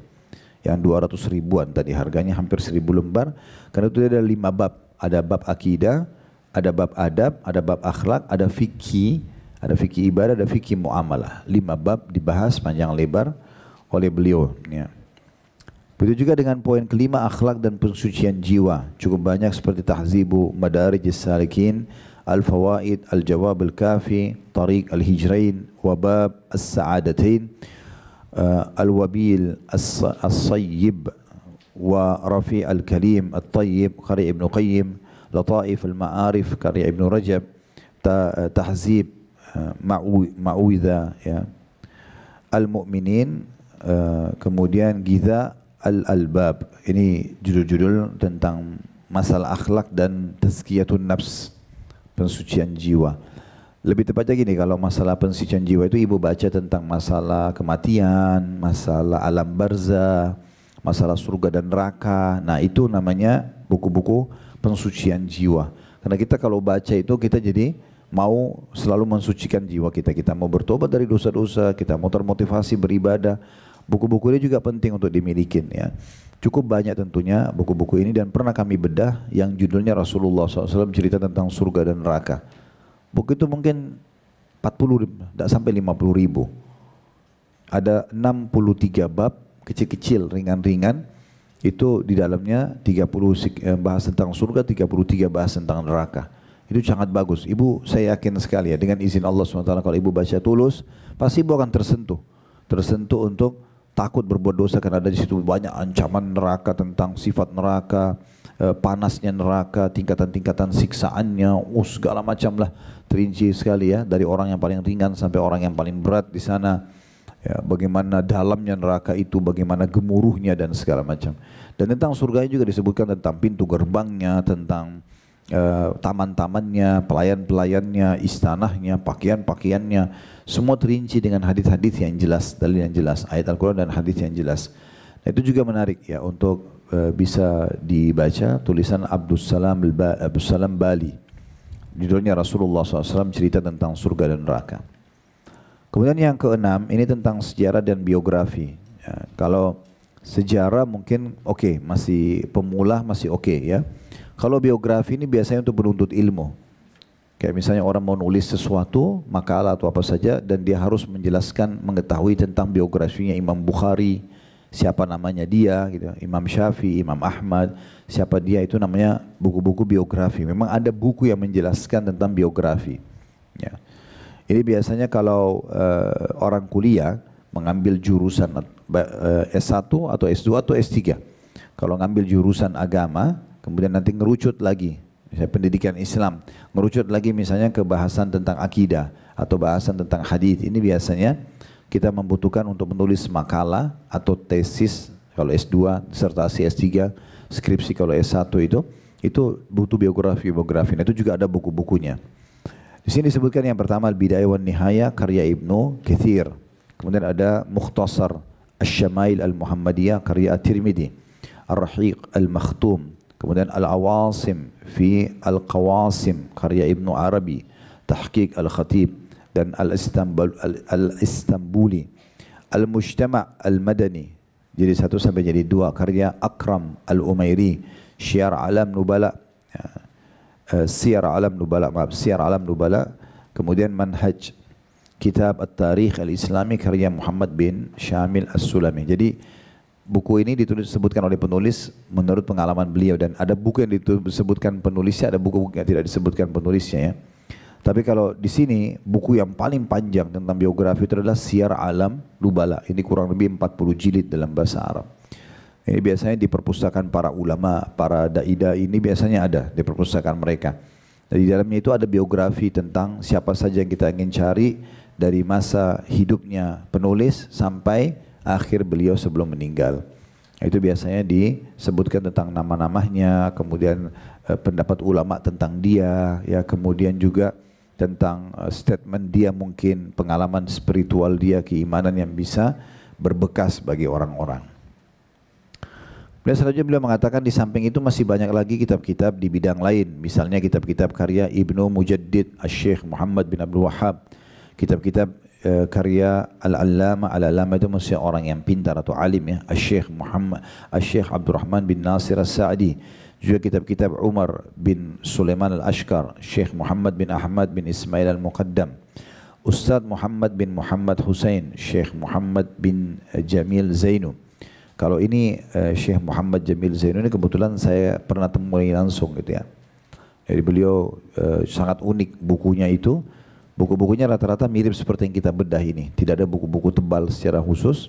S2: yang 200 ribuan tadi, harganya hampir 1000 lembar, karena itu ada 5 bab. Ada bab akidah, ada bab adab, ada bab akhlak, ada fikih ibadah, ada fikih muamalah. 5 bab dibahas panjang lebar oleh beliau ya. Begitu juga dengan poin kelima, akhlak dan pensucian jiwa. Cukup banyak seperti Tahzibu Madarijis Salikin, Al-Fawaid, Al-Jawab Al-Kafi, Tariq Al-Hijrain, Wabab As-Sa'adatain, Al-Wabil As-Sayyib, wa Rafi Al-Kalim Al-Tayyib karya Ibn Qayyim, Lataif Al-Ma'arif karya Ibn Rajab, Tahzib Ma'uidha ya, Al-Mu'minin, kemudian Giza Al-Albab. Ini judul-judul tentang masalah akhlak dan tazkiyatun nafs, pensucian jiwa. Lebih tepatnya gini, kalau masalah pensucian jiwa itu ibu baca tentang masalah kematian, masalah alam barzah, masalah surga dan neraka. Nah itu namanya buku-buku pensucian jiwa. Karena kita kalau baca itu kita jadi mau selalu mensucikan jiwa kita. Kita mau bertobat dari dosa-dosa, kita mau termotivasi beribadah. Buku-buku ini juga penting untuk dimilikin ya. Cukup banyak tentunya buku-buku ini, dan pernah kami bedah yang judulnya Rasulullah SAW cerita tentang surga dan neraka. Buku itu mungkin 40, tidak sampai 50 ribu. Ada 63 bab kecil-kecil, ringan-ringan. Itu di dalamnya 30 bahas tentang surga, 33 bahas tentang neraka. Itu sangat bagus. Ibu, saya yakin sekali ya, dengan izin Allah SWT, kalau ibu baca tulus, pasti ibu akan tersentuh. Tersentuh untuk takut berbuat dosa, karena ada di situ banyak ancaman neraka, tentang sifat neraka, panasnya neraka, tingkatan-tingkatan siksaannya, segala macam lah, terinci sekali ya, dari orang yang paling ringan sampai orang yang paling berat di sana. Ya, bagaimana dalamnya neraka itu, bagaimana gemuruhnya dan segala macam. Dan tentang surga juga disebutkan tentang pintu gerbangnya, tentang taman-tamannya, pelayan-pelayannya, istanahnya, pakaian-pakaiannya, semua terinci dengan hadis-hadis yang jelas, dalil yang jelas, ayat Al-Quran dan hadis yang jelas. Nah, itu juga menarik ya untuk bisa dibaca, tulisan Abdul Salam Bali. Judulnya Rasulullah SAW cerita tentang surga dan neraka. Kemudian yang keenam, ini tentang sejarah dan biografi. Ya, kalau sejarah mungkin oke, masih pemula masih oke ya. Kalau biografi ini biasanya untuk penuntut ilmu. Kayak misalnya orang mau nulis sesuatu, makalah atau apa saja, dan dia harus menjelaskan, mengetahui tentang biografinya Imam Bukhari, siapa namanya dia, gitu. Imam Syafi'i, Imam Ahmad, siapa dia, itu namanya buku-buku biografi. Memang ada buku yang menjelaskan tentang biografi. Ya. Ini biasanya kalau orang kuliah mengambil jurusan S1 atau S2 atau S3. Kalau ngambil jurusan agama, kemudian nanti ngerucut lagi, misalnya pendidikan Islam, ngerucut lagi misalnya ke bahasan tentang akidah atau bahasan tentang hadis. Ini biasanya kita membutuhkan untuk menulis makalah atau tesis kalau S2, disertasi S3, skripsi kalau S1 itu butuh biografi. Nah, itu juga ada buku-bukunya. Di sini disebutkan yang pertama Al-Bidayah wan Nihayah karya Ibnu Katsir. Kemudian ada Mukhtasar Asy-Syama'il Al-Muhammadiyah karya At-Tirmidzi, Ar-Rahiq Al-Makhtum, kemudian Al-Awasim fi Al-Qawasim karya Ibnu Arabi, Tahqiq Al-Khatib, dan Al-Istanbuli, Al-Mujtama' Al-Madani, jadi 1 sampai jadi 2 karya Akram Al-Umairi, Syiar Alam Nubala, Syiar Alam Nubala, kemudian Manhaj, Kitab At-Tarikh Al-Islami karya Muhammad bin Syamil As-Sulami. Jadi buku ini disebutkan oleh penulis menurut pengalaman beliau, dan ada buku yang disebutkan penulisnya, ada buku yang tidak disebutkan penulisnya ya. Tapi kalau di sini buku yang paling panjang tentang biografi itu adalah Syiar Alam Nubala. Ini kurang lebih 40 jilid dalam bahasa Arab. Ini biasanya di perpustakaan para ulama, para dai-dai ini biasanya ada di perpustakaan mereka. Dan di dalamnya itu ada biografi tentang siapa saja yang kita ingin cari dari masa hidupnya penulis sampai akhir beliau sebelum meninggal. Itu biasanya disebutkan tentang nama-namanya, kemudian pendapat ulama tentang dia, ya, kemudian juga tentang statement dia, mungkin pengalaman spiritual dia, keimanan yang bisa berbekas bagi orang-orang. Beliau selanjutnya beliau mengatakan di samping itu masih banyak lagi kitab-kitab di bidang lain, misalnya kitab-kitab karya Ibnu Mujaddid, Asy-Syaikh Muhammad bin Abdul Wahhab, kitab-kitab karya Al-Allama itu mesti orang yang pintar atau alim ya, Asy-Syaikh Abdurrahman bin Nasir As-Sa'di, juga kitab-kitab Umar bin Sulaiman Al-Ashqar, Syekh Muhammad bin Ahmad bin Ismail Al-Muqaddam, Ustadz Muhammad bin Muhammad Husain, Syekh Muhammad bin Jamil Zainu. Kalau ini Syekh Muhammad Jamil Zainu ini kebetulan saya pernah temui langsung gitu ya. Jadi beliau sangat unik bukunya itu. Buku-bukunya rata-rata mirip seperti yang kita bedah ini. Tidak ada buku-buku tebal secara khusus.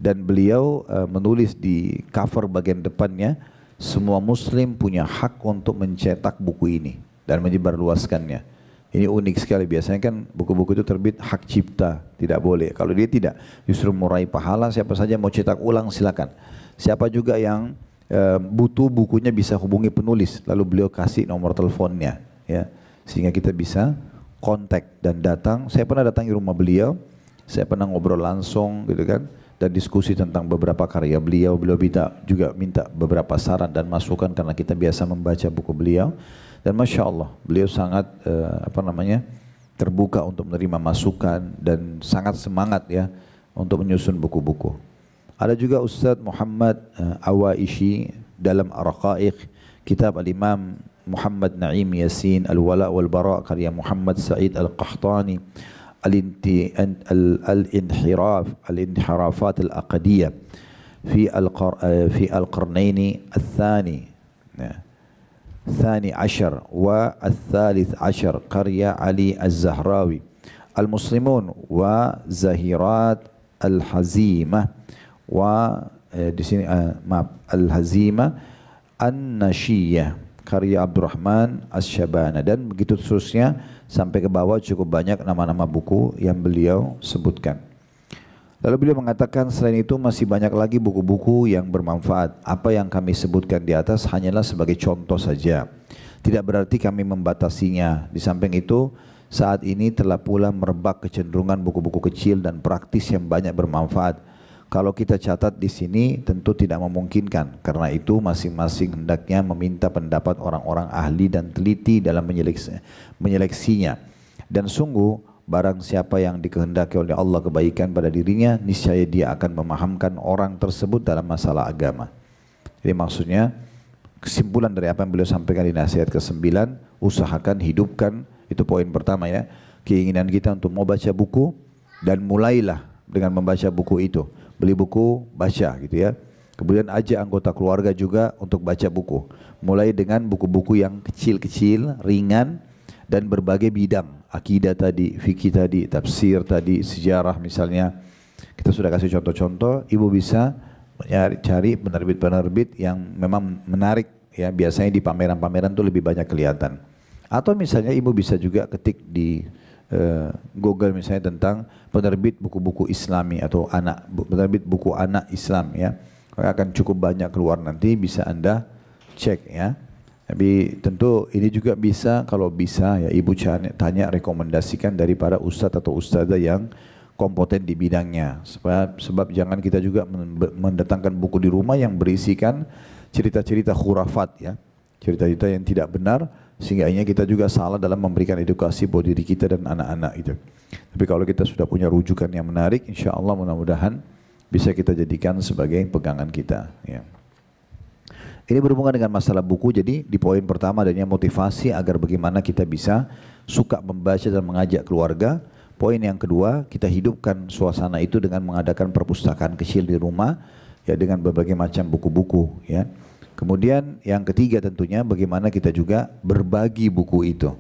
S2: Dan beliau menulis di cover bagian depannya, semua muslim punya hak untuk mencetak buku ini dan menyebarluaskannya. Ini unik sekali, biasanya kan buku-buku itu terbit hak cipta, tidak boleh. Kalau dia tidak, justru meraih pahala, siapa saja mau cetak ulang silakan. Siapa juga yang butuh bukunya bisa hubungi penulis, lalu beliau kasih nomor teleponnya, ya, sehingga kita bisa kontak dan datang. Saya pernah datang di rumah beliau, saya pernah ngobrol langsung gitu kan, dan diskusi tentang beberapa karya beliau. Beliau juga minta beberapa saran dan masukan karena kita biasa membaca buku beliau. Dan Masya Allah, beliau sangat terbuka untuk menerima masukan dan sangat semangat ya untuk menyusun buku-buku. Ada juga Ustadz Muhammad Awaishi dalam Ar-Raqaiq, kitab Al-Imam Muhammad Naim Yasin, Al-Wala' wal-Bara' karya Muhammad Sa'id Al-Qahtani, Al-Inhirafat Al-Aqdiyah fi Al-Qarnaini Al-Thani الثاني عشر والثالث عشر قرية علي الزهراوي، المسلمون وزهيرات الهزيمة di sini الهزيمة النشية karya Abdurrahman Asy-Syabana, dan begitu seterusnya sampai ke bawah cukup banyak nama-nama buku yang beliau sebutkan. Lalu beliau mengatakan selain itu masih banyak lagi buku-buku yang bermanfaat. Apa yang kami sebutkan di atas hanyalah sebagai contoh saja. Tidak berarti kami membatasinya. Di samping itu saat ini telah pula merebak kecenderungan buku-buku kecil dan praktis yang banyak bermanfaat. Kalau kita catat di sini tentu tidak memungkinkan. Karena itu masing-masing hendaknya meminta pendapat orang-orang ahli dan teliti dalam menyeleksinya. Dan sungguh barang siapa yang dikehendaki oleh Allah kebaikan pada dirinya, niscaya dia akan memahamkan orang tersebut dalam masalah agama. Jadi maksudnya kesimpulan dari apa yang beliau sampaikan di nasihat ke-9, usahakan hidupkan, itu poin pertama ya, keinginan kita untuk mau baca buku, dan mulailah dengan membaca buku itu. Beli buku, baca gitu ya. Kemudian ajak anggota keluarga juga untuk baca buku. Mulai dengan buku-buku yang kecil-kecil, ringan, dan berbagai bidang. Akidah tadi, fikih tadi, tafsir tadi, sejarah misalnya. Kita sudah kasih contoh-contoh. Ibu bisa cari penerbit-penerbit yang memang menarik ya. Biasanya di pameran-pameran itu lebih banyak kelihatan. Atau misalnya ibu bisa juga ketik di Google misalnya tentang penerbit buku-buku Islami atau penerbit buku anak Islam ya. Akan cukup banyak keluar nanti, bisa Anda cek ya. Tapi tentu ini juga bisa, kalau bisa ya ibu tanya rekomendasikan dari para ustadz atau ustadzah yang kompeten di bidangnya. Sebab jangan kita juga mendatangkan buku di rumah yang berisikan cerita-cerita khurafat ya. cerita-cerita yang tidak benar, sehingga akhirnya kita juga salah dalam memberikan edukasi buat diri kita dan anak-anak itu. Tapi kalau kita sudah punya rujukan yang menarik, insya Allah mudah-mudahan bisa kita jadikan sebagai pegangan kita. Ya. Ini berhubungan dengan masalah buku, jadi di poin pertama adanya motivasi agar bagaimana kita bisa suka membaca dan mengajak keluarga. Poin yang kedua, kita hidupkan suasana itu dengan mengadakan perpustakaan kecil di rumah, ya dengan berbagai macam buku-buku. Ya. Kemudian yang ketiga tentunya bagaimana kita juga berbagi buku itu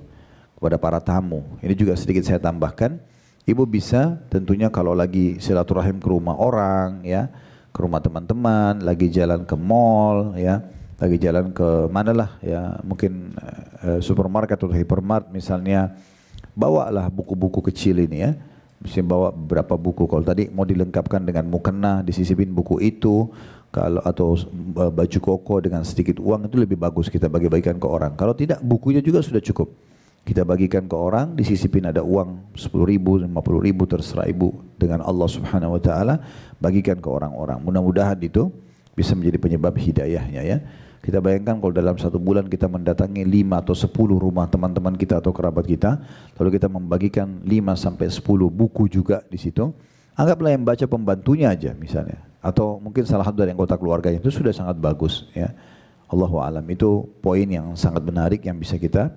S2: kepada para tamu. Ini juga sedikit saya tambahkan. Ibu bisa tentunya kalau lagi silaturahim ke rumah orang, ya, ke rumah teman-teman, lagi jalan ke mall, ya, lagi jalan ke manalah, ya, mungkin supermarket atau hypermart misalnya, bawalah buku-buku kecil ini ya. Bisa bawa beberapa buku. Kalau tadi mau dilengkapkan dengan mukena, disisipin buku itu, kalau atau baju koko dengan sedikit uang itu lebih bagus kita bagi-bagikan ke orang. Kalau tidak, bukunya juga sudah cukup. Kita bagikan ke orang, disisipin ada uang 10.000, 50.000, terserah ibu dengan Allah Subhanahu Wa Taala, bagikan ke orang-orang. Mudah-mudahan itu bisa menjadi penyebab hidayahnya ya. Kita bayangkan kalau dalam 1 bulan kita mendatangi 5 atau 10 rumah teman-teman kita atau kerabat kita, lalu kita membagikan 5 sampai 10 buku juga di situ. Anggaplah yang baca pembantunya aja misalnya, atau mungkin salah satu dari anggota keluarganya, itu sudah sangat bagus ya. Allahu a'lam, itu poin yang sangat menarik yang bisa kita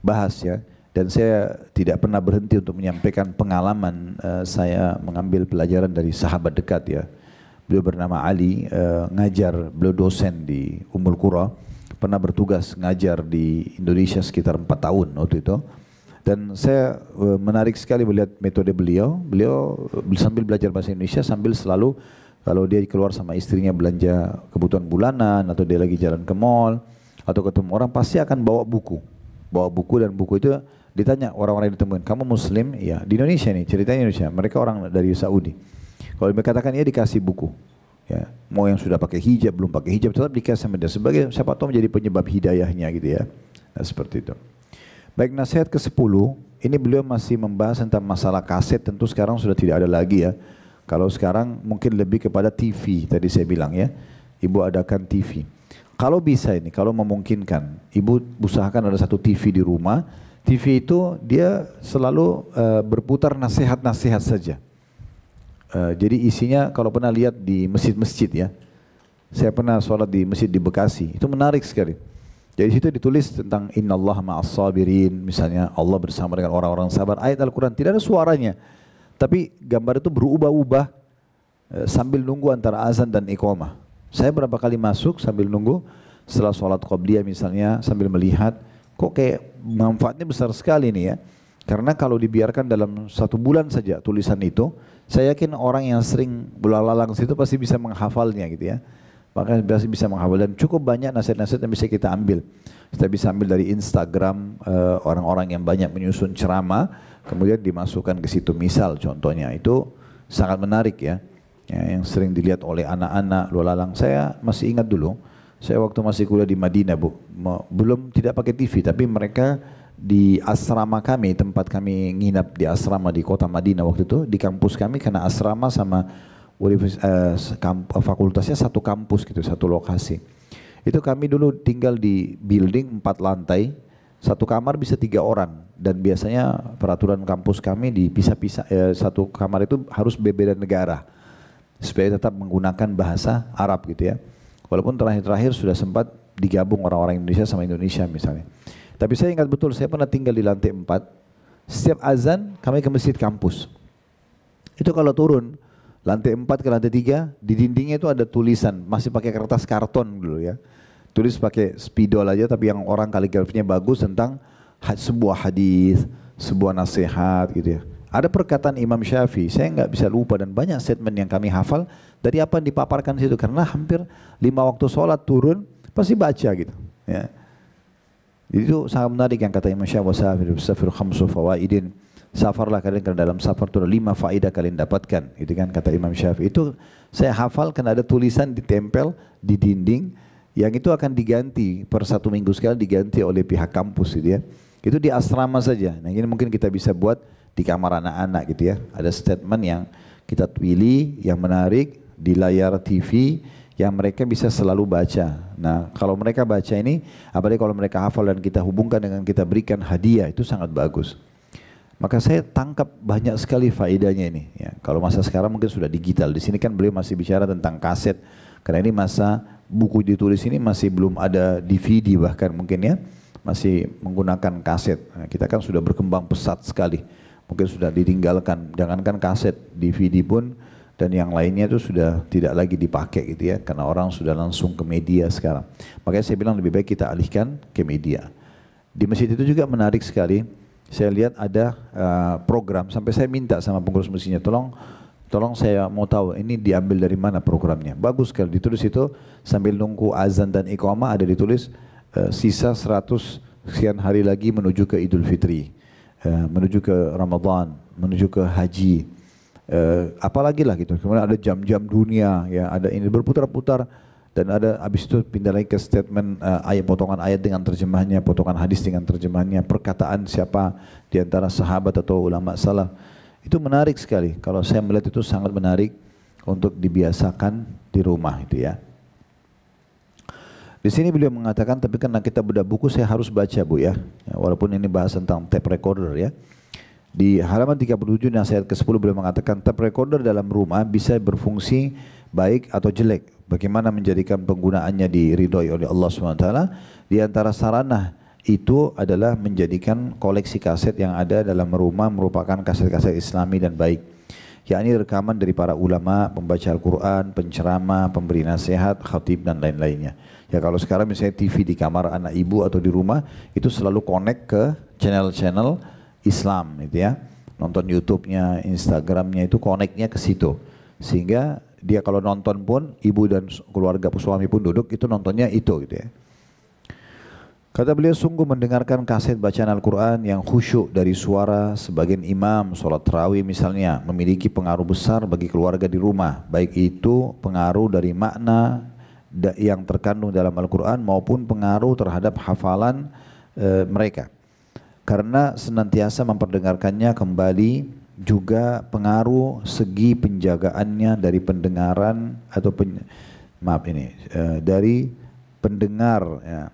S2: bahas ya. Dan saya tidak pernah berhenti untuk menyampaikan pengalaman saya mengambil pelajaran dari sahabat dekat ya. Beliau bernama Ali, ngajar, beliau dosen di Ummul Qura, pernah bertugas ngajar di Indonesia sekitar 4 tahun waktu itu. Dan saya menarik sekali melihat metode beliau. Beliau sambil belajar bahasa Indonesia sambil selalu kalau dia keluar sama istrinya belanja kebutuhan bulanan atau dia lagi jalan ke mall atau ketemu orang pasti akan bawa buku. Bawa buku, dan buku itu ditanya orang-orang yang ditemuin, kamu muslim? Ya, di Indonesia nih, ceritanya Indonesia. Mereka orang dari Saudi. Kalau mereka katakan dia dikasih buku. Ya, mau yang sudah pakai hijab, belum pakai hijab, tetap dikasih sama dia sebagai siapa tahu menjadi penyebab hidayahnya gitu ya. Nah, seperti itu. Baik, nasihat ke-10, ini beliau masih membahas tentang masalah kaset, tentu sekarang sudah tidak ada lagi ya. Kalau sekarang mungkin lebih kepada TV, tadi saya bilang ya, ibu adakan TV. Kalau bisa ini, kalau memungkinkan, ibu usahakan ada satu TV di rumah. TV itu dia selalu berputar nasihat-nasihat saja. Jadi isinya kalau pernah lihat di masjid-masjid ya, saya pernah sholat di masjid di Bekasi, itu menarik sekali. Jadi situ ditulis tentang innallaha ma'as sabirin, misalnya Allah bersama dengan orang-orang sabar. Ayat Al-Quran tidak ada suaranya, tapi gambar itu berubah-ubah sambil nunggu antara azan dan iqamah. Saya berapa kali masuk sambil nunggu setelah sholat qabliyah misalnya, sambil melihat kok kayak manfaatnya besar sekali nih ya. Karena kalau dibiarkan dalam 1 bulan saja tulisan itu, saya yakin orang yang sering berlalang situ pasti bisa menghafalnya gitu ya. Maka pasti bisa menghafal, dan cukup banyak nasihat-nasihat yang bisa kita ambil. Kita bisa ambil dari Instagram orang-orang yang banyak menyusun ceramah, kemudian dimasukkan ke situ. Misal contohnya itu sangat menarik ya, yang sering dilihat oleh anak-anak lalang. Saya masih ingat dulu, saya waktu masih kuliah di Madinah belum tidak pakai TV, tapi mereka di asrama kami, tempat kami nginap di asrama di kota Madinah waktu itu, di kampus kami, karena asrama sama fakultasnya satu kampus gitu, satu lokasi. Itu kami dulu tinggal di building 4 lantai, satu kamar bisa 3 orang, dan biasanya peraturan kampus kami dipisah-pisah, satu kamar itu harus berbeda negara supaya tetap menggunakan bahasa Arab gitu ya. Walaupun terakhir-terakhir sudah sempat digabung orang-orang Indonesia sama Indonesia misalnya. Tapi saya ingat betul, saya pernah tinggal di lantai 4. Setiap azan kami ke masjid kampus. Itu kalau turun lantai 4 ke lantai 3, di dindingnya itu ada tulisan, masih pakai kertas karton dulu ya. Tulis pakai spidol aja, tapi yang orang kaligrafinya bagus tentang sebuah hadis, sebuah nasihat gitu ya. Ada perkataan Imam Syafi'i, saya nggak bisa lupa, dan banyak statement yang kami hafal dari apa yang dipaparkan situ, karena hampir 5 waktu sholat turun pasti baca gitu ya. Jadi itu sangat menarik yang kata Imam Syafi'i, "Safir khamsu fawaidin." Safarlah kalian, karena dalam safar itu ada 5 faedah kalian dapatkan. Itu kan kata Imam Syafi'i. Itu saya hafal karena ada tulisan ditempel di dinding yang itu akan diganti per 1 minggu sekali, diganti oleh pihak kampus gitu ya. Itu di asrama saja. Nah, ini mungkin kita bisa buat di kamar anak-anak gitu ya. Ada statement yang kita pilih yang menarik di layar TV yang mereka bisa selalu baca. Nah, kalau mereka baca ini, apalagi kalau mereka hafal dan kita hubungkan dengan kita berikan hadiah, itu sangat bagus. Maka saya tangkap banyak sekali faedahnya ini. Ya, kalau masa sekarang mungkin sudah digital. Di sini kan beliau masih bicara tentang kaset. Karena ini masa buku ditulis ini masih belum ada DVD bahkan mungkin ya. Masih menggunakan kaset. Nah, kita kan sudah berkembang pesat sekali. Mungkin sudah ditinggalkan. Jangankan kaset, DVD pun dan yang lainnya itu sudah tidak lagi dipakai gitu ya. Karena orang sudah langsung ke media sekarang. Makanya saya bilang lebih baik kita alihkan ke media. Di masjid itu juga menarik sekali. Saya lihat ada program, sampai saya minta sama pengurus masjidnya, tolong saya mau tahu ini diambil dari mana programnya. Bagus sekali, ditulis itu sambil nunggu azan dan iqamah ada ditulis sisa 100 sekian hari lagi menuju ke Idul Fitri, menuju ke Ramadan, menuju ke haji, apalagi lah gitu. Kemudian ada jam-jam dunia, ya ada ini berputar-putar. Dan ada habis itu pindah lagi ke statement ayat, potongan ayat dengan terjemahnya, potongan hadis dengan terjemahnya, perkataan siapa di antara sahabat atau ulama salaf. Itu menarik sekali. Kalau saya melihat itu sangat menarik untuk dibiasakan di rumah itu ya. Di sini beliau mengatakan, tapi karena kita bedah buku saya harus baca Bu ya. Walaupun ini bahas tentang tape recorder ya. Di halaman 37 nasihat ke-10 beliau mengatakan tape recorder dalam rumah bisa berfungsi baik atau jelek. Bagaimana menjadikan penggunaannya diridhoi oleh Allah SWT. Di antara sarana itu adalah menjadikan koleksi kaset yang ada dalam rumah merupakan kaset-kaset islami dan baik. Yakni rekaman dari para ulama, pembaca Al-Quran, penceramah, pemberi nasihat, khatib dan lain-lainnya. Ya kalau sekarang misalnya TV di kamar anak ibu atau di rumah itu selalu connect ke channel-channel Islam gitu ya. Nonton YouTube-nya, Instagram-nya itu connect-nya ke situ. Sehingga dia kalau nonton pun ibu dan keluarga suami pun duduk itu nontonnya itu gitu ya. Kata beliau, sungguh mendengarkan kaset bacaan Al-Quran yang khusyuk dari suara sebagian imam sholat tarawih misalnya memiliki pengaruh besar bagi keluarga di rumah, baik itu pengaruh dari makna yang terkandung dalam Al-Quran maupun pengaruh terhadap hafalan mereka. Karena senantiasa memperdengarkannya kembali juga pengaruh segi penjagaannya dari pendengaran atau dari pendengar ya,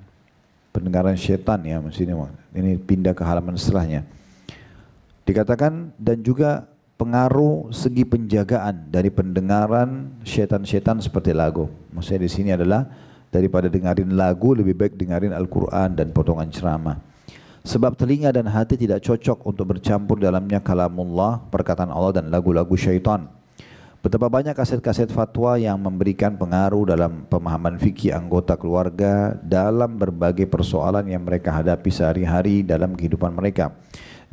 S2: pendengaran syaitan ya maksudnya. Ini pindah ke halaman setelahnya. Dikatakan dan juga pengaruh segi penjagaan dari pendengaran syaitan-syaitan seperti lagu. Maksudnya di sini adalah daripada dengarin lagu lebih baik dengarin Al-Quran dan potongan ceramah. Sebab telinga dan hati tidak cocok untuk bercampur dalamnya kalamullah, perkataan Allah dan lagu-lagu syaitan. Betapa banyak kaset-kaset fatwa yang memberikan pengaruh dalam pemahaman fikih anggota keluarga dalam berbagai persoalan yang mereka hadapi sehari-hari dalam kehidupan mereka.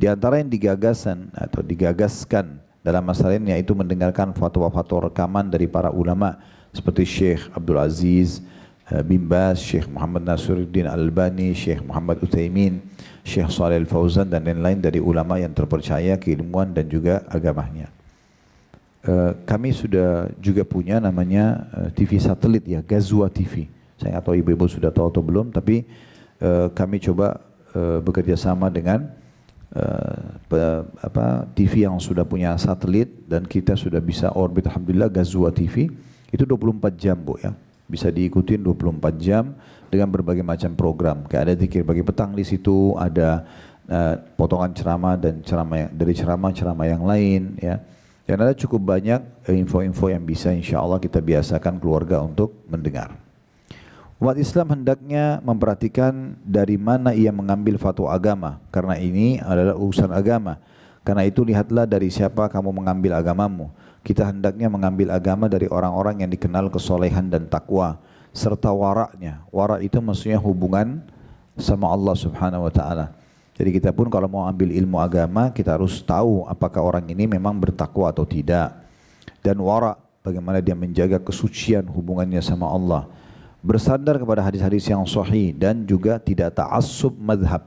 S2: Di antara yang digagaskan dalam masalah ini yaitu mendengarkan fatwa-fatwa rekaman dari para ulama seperti Syekh Abdul Aziz bin Baz, Syekh Muhammad Nasiruddin Al-Albani, Syekh Muhammad Utsaimin, Syekh Shalih Al-Fauzan dan lain-lain dari ulama yang terpercaya keilmuan dan juga agamanya. Kami sudah juga punya namanya TV satelit ya, Gazwa TV. Saya nggak tahu ibu-ibu sudah tahu atau belum, tapi kami coba bekerja sama dengan TV yang sudah punya satelit dan kita sudah bisa orbit. Alhamdulillah Gazwa TV itu 24 jam Bu ya. Bisa diikutin 24 jam dengan berbagai macam program. Kayak ada zikir pagi petang di situ, ada potongan ceramah dan dari ceramah-ceramah yang lain ya. Dan ada cukup banyak info-info yang bisa insya Allah kita biasakan keluarga untuk mendengar. Umat Islam hendaknya memperhatikan dari mana ia mengambil fatwa agama, karena ini adalah urusan agama. Karena itu lihatlah dari siapa kamu mengambil agamamu. Kita hendaknya mengambil agama dari orang-orang yang dikenal kesolehan dan takwa serta waraknya. Warak itu maksudnya hubungan sama Allah Subhanahu wa taala. Jadi kita pun kalau mau ambil ilmu agama, kita harus tahu apakah orang ini memang bertakwa atau tidak. Dan warak, bagaimana dia menjaga kesucian hubungannya sama Allah. Bersandar kepada hadis-hadis yang sahih dan juga tidak ta'assub madhab.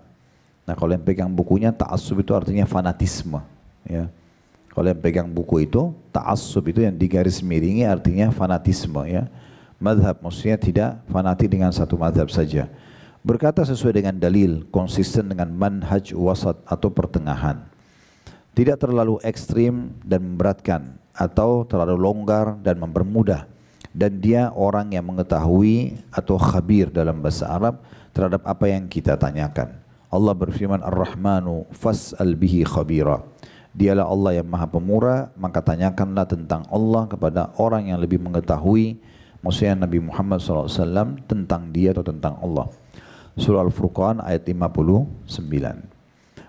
S2: Nah kalau yang pegang bukunya, ta'assub itu artinya fanatisme. Ya. Kalau yang pegang buku itu, ta'assub itu yang digaris miringi artinya fanatisme. Ya. Madhab maksudnya tidak fanatik dengan satu madhab saja. Berkata sesuai dengan dalil, konsisten dengan manhaj wasat atau pertengahan. Tidak terlalu ekstrim dan memberatkan atau terlalu longgar dan mempermudah. dan dia orang yang mengetahui atau khabir dalam bahasa Arab terhadap apa yang kita tanyakan. Allah berfirman Ar-Rahmanu fas'al bihi khabira. Dialah Allah yang Maha Pemurah, maka tanyakanlah tentang Allah kepada orang yang lebih mengetahui, maksudnya Nabi Muhammad SAW, tentang dia atau tentang Allah. Surah Al-Furqan ayat 59.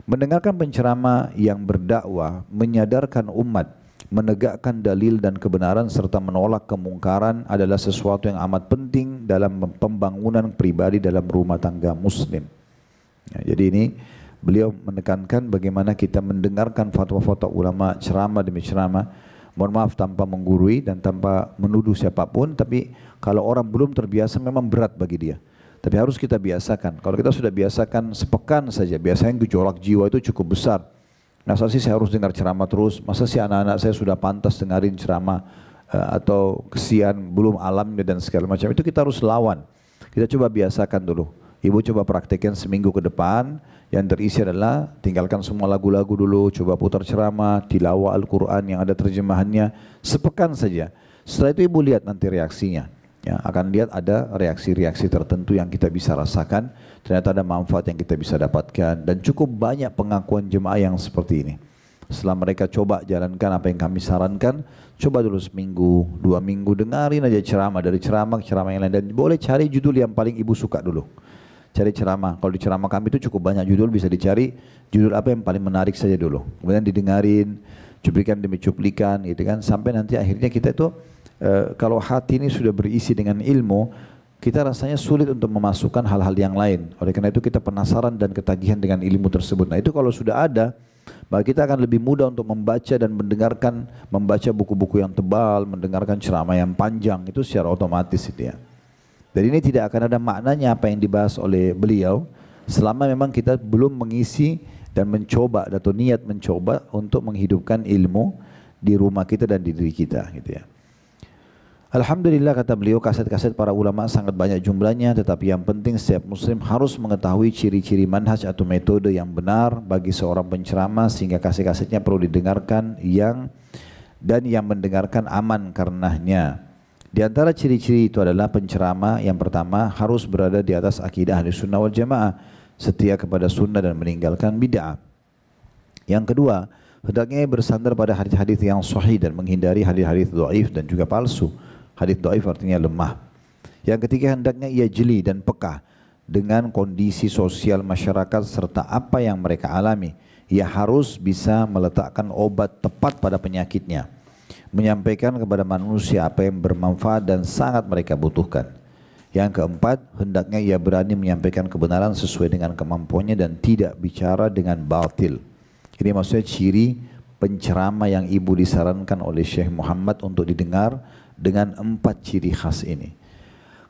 S2: Mendengarkan penceramah yang berdakwah, menyadarkan umat, menegakkan dalil dan kebenaran serta menolak kemungkaran adalah sesuatu yang amat penting dalam pembangunan pribadi dalam rumah tangga muslim. Ya, jadi ini beliau menekankan bagaimana kita mendengarkan fatwa-fatwa ulama, ceramah demi ceramah, mohon maaf tanpa menggurui dan tanpa menuduh siapapun, tapi kalau orang belum terbiasa memang berat bagi dia. Tapi harus kita biasakan. Kalau kita sudah biasakan sepekan saja, biasanya gejolak jiwa itu cukup besar. Masa sih saya harus dengar ceramah terus? Masa sih anak-anak saya sudah pantas dengarin ceramah atau kesian belum alamnya dan segala macam. Itu kita harus lawan. Kita coba biasakan dulu. Ibu coba praktekkan seminggu ke depan, yang terisi adalah tinggalkan semua lagu-lagu dulu, coba putar ceramah, tilawah Al-Quran yang ada terjemahannya, sepekan saja. Setelah itu ibu lihat nanti reaksinya. Ya, akan lihat ada reaksi-reaksi tertentu yang kita bisa rasakan, ternyata ada manfaat yang kita bisa dapatkan, dan cukup banyak pengakuan jemaah yang seperti ini. Setelah mereka coba jalankan apa yang kami sarankan, coba dulu seminggu, 2 minggu, dengarin aja ceramah, dari ceramah ke ceramah yang lain, dan boleh cari judul yang paling ibu suka dulu. Cari ceramah, kalau di ceramah kami itu cukup banyak judul, bisa dicari judul apa yang paling menarik saja dulu. Kemudian didengarin, cuplikan demi cuplikan gitu kan, sampai nanti akhirnya kita itu kalau hati ini sudah berisi dengan ilmu, kita rasanya sulit untuk memasukkan hal-hal yang lain. Oleh karena itu kita penasaran dan ketagihan dengan ilmu tersebut. Nah itu kalau sudah ada, maka kita akan lebih mudah untuk membaca dan mendengarkan, membaca buku-buku yang tebal, mendengarkan ceramah yang panjang, itu secara otomatis itu ya. Dan ini tidak akan ada maknanya apa yang dibahas oleh beliau selama memang kita belum mengisi dan mencoba atau niat mencoba untuk menghidupkan ilmu di rumah kita dan di diri kita gitu ya. Alhamdulillah kata beliau, kaset-kaset para ulama sangat banyak jumlahnya, tetapi yang penting setiap muslim harus mengetahui ciri-ciri manhaj atau metode yang benar bagi seorang penceramah sehingga kaset-kasetnya perlu didengarkan yang mendengarkan aman karenanya. Di antara ciri-ciri itu adalah penceramah yang pertama harus berada di atas akidah Ahli Sunnah wal Jamaah, setia kepada sunnah dan meninggalkan bid'ah. Yang kedua, hendaknya bersandar pada hadis-hadis yang sahih dan menghindari hadis-hadis dhaif dan juga palsu. Hadis dhaif artinya lemah. Yang ketiga, hendaknya ia jeli dan peka dengan kondisi sosial masyarakat serta apa yang mereka alami. Ia harus bisa meletakkan obat tepat pada penyakitnya, menyampaikan kepada manusia apa yang bermanfaat dan sangat mereka butuhkan. Yang keempat, hendaknya ia berani menyampaikan kebenaran sesuai dengan kemampuannya dan tidak bicara dengan batil. Ini maksudnya ciri penceramah yang ibu disarankan oleh Syekh Muhammad untuk didengar dengan 4 ciri khas ini.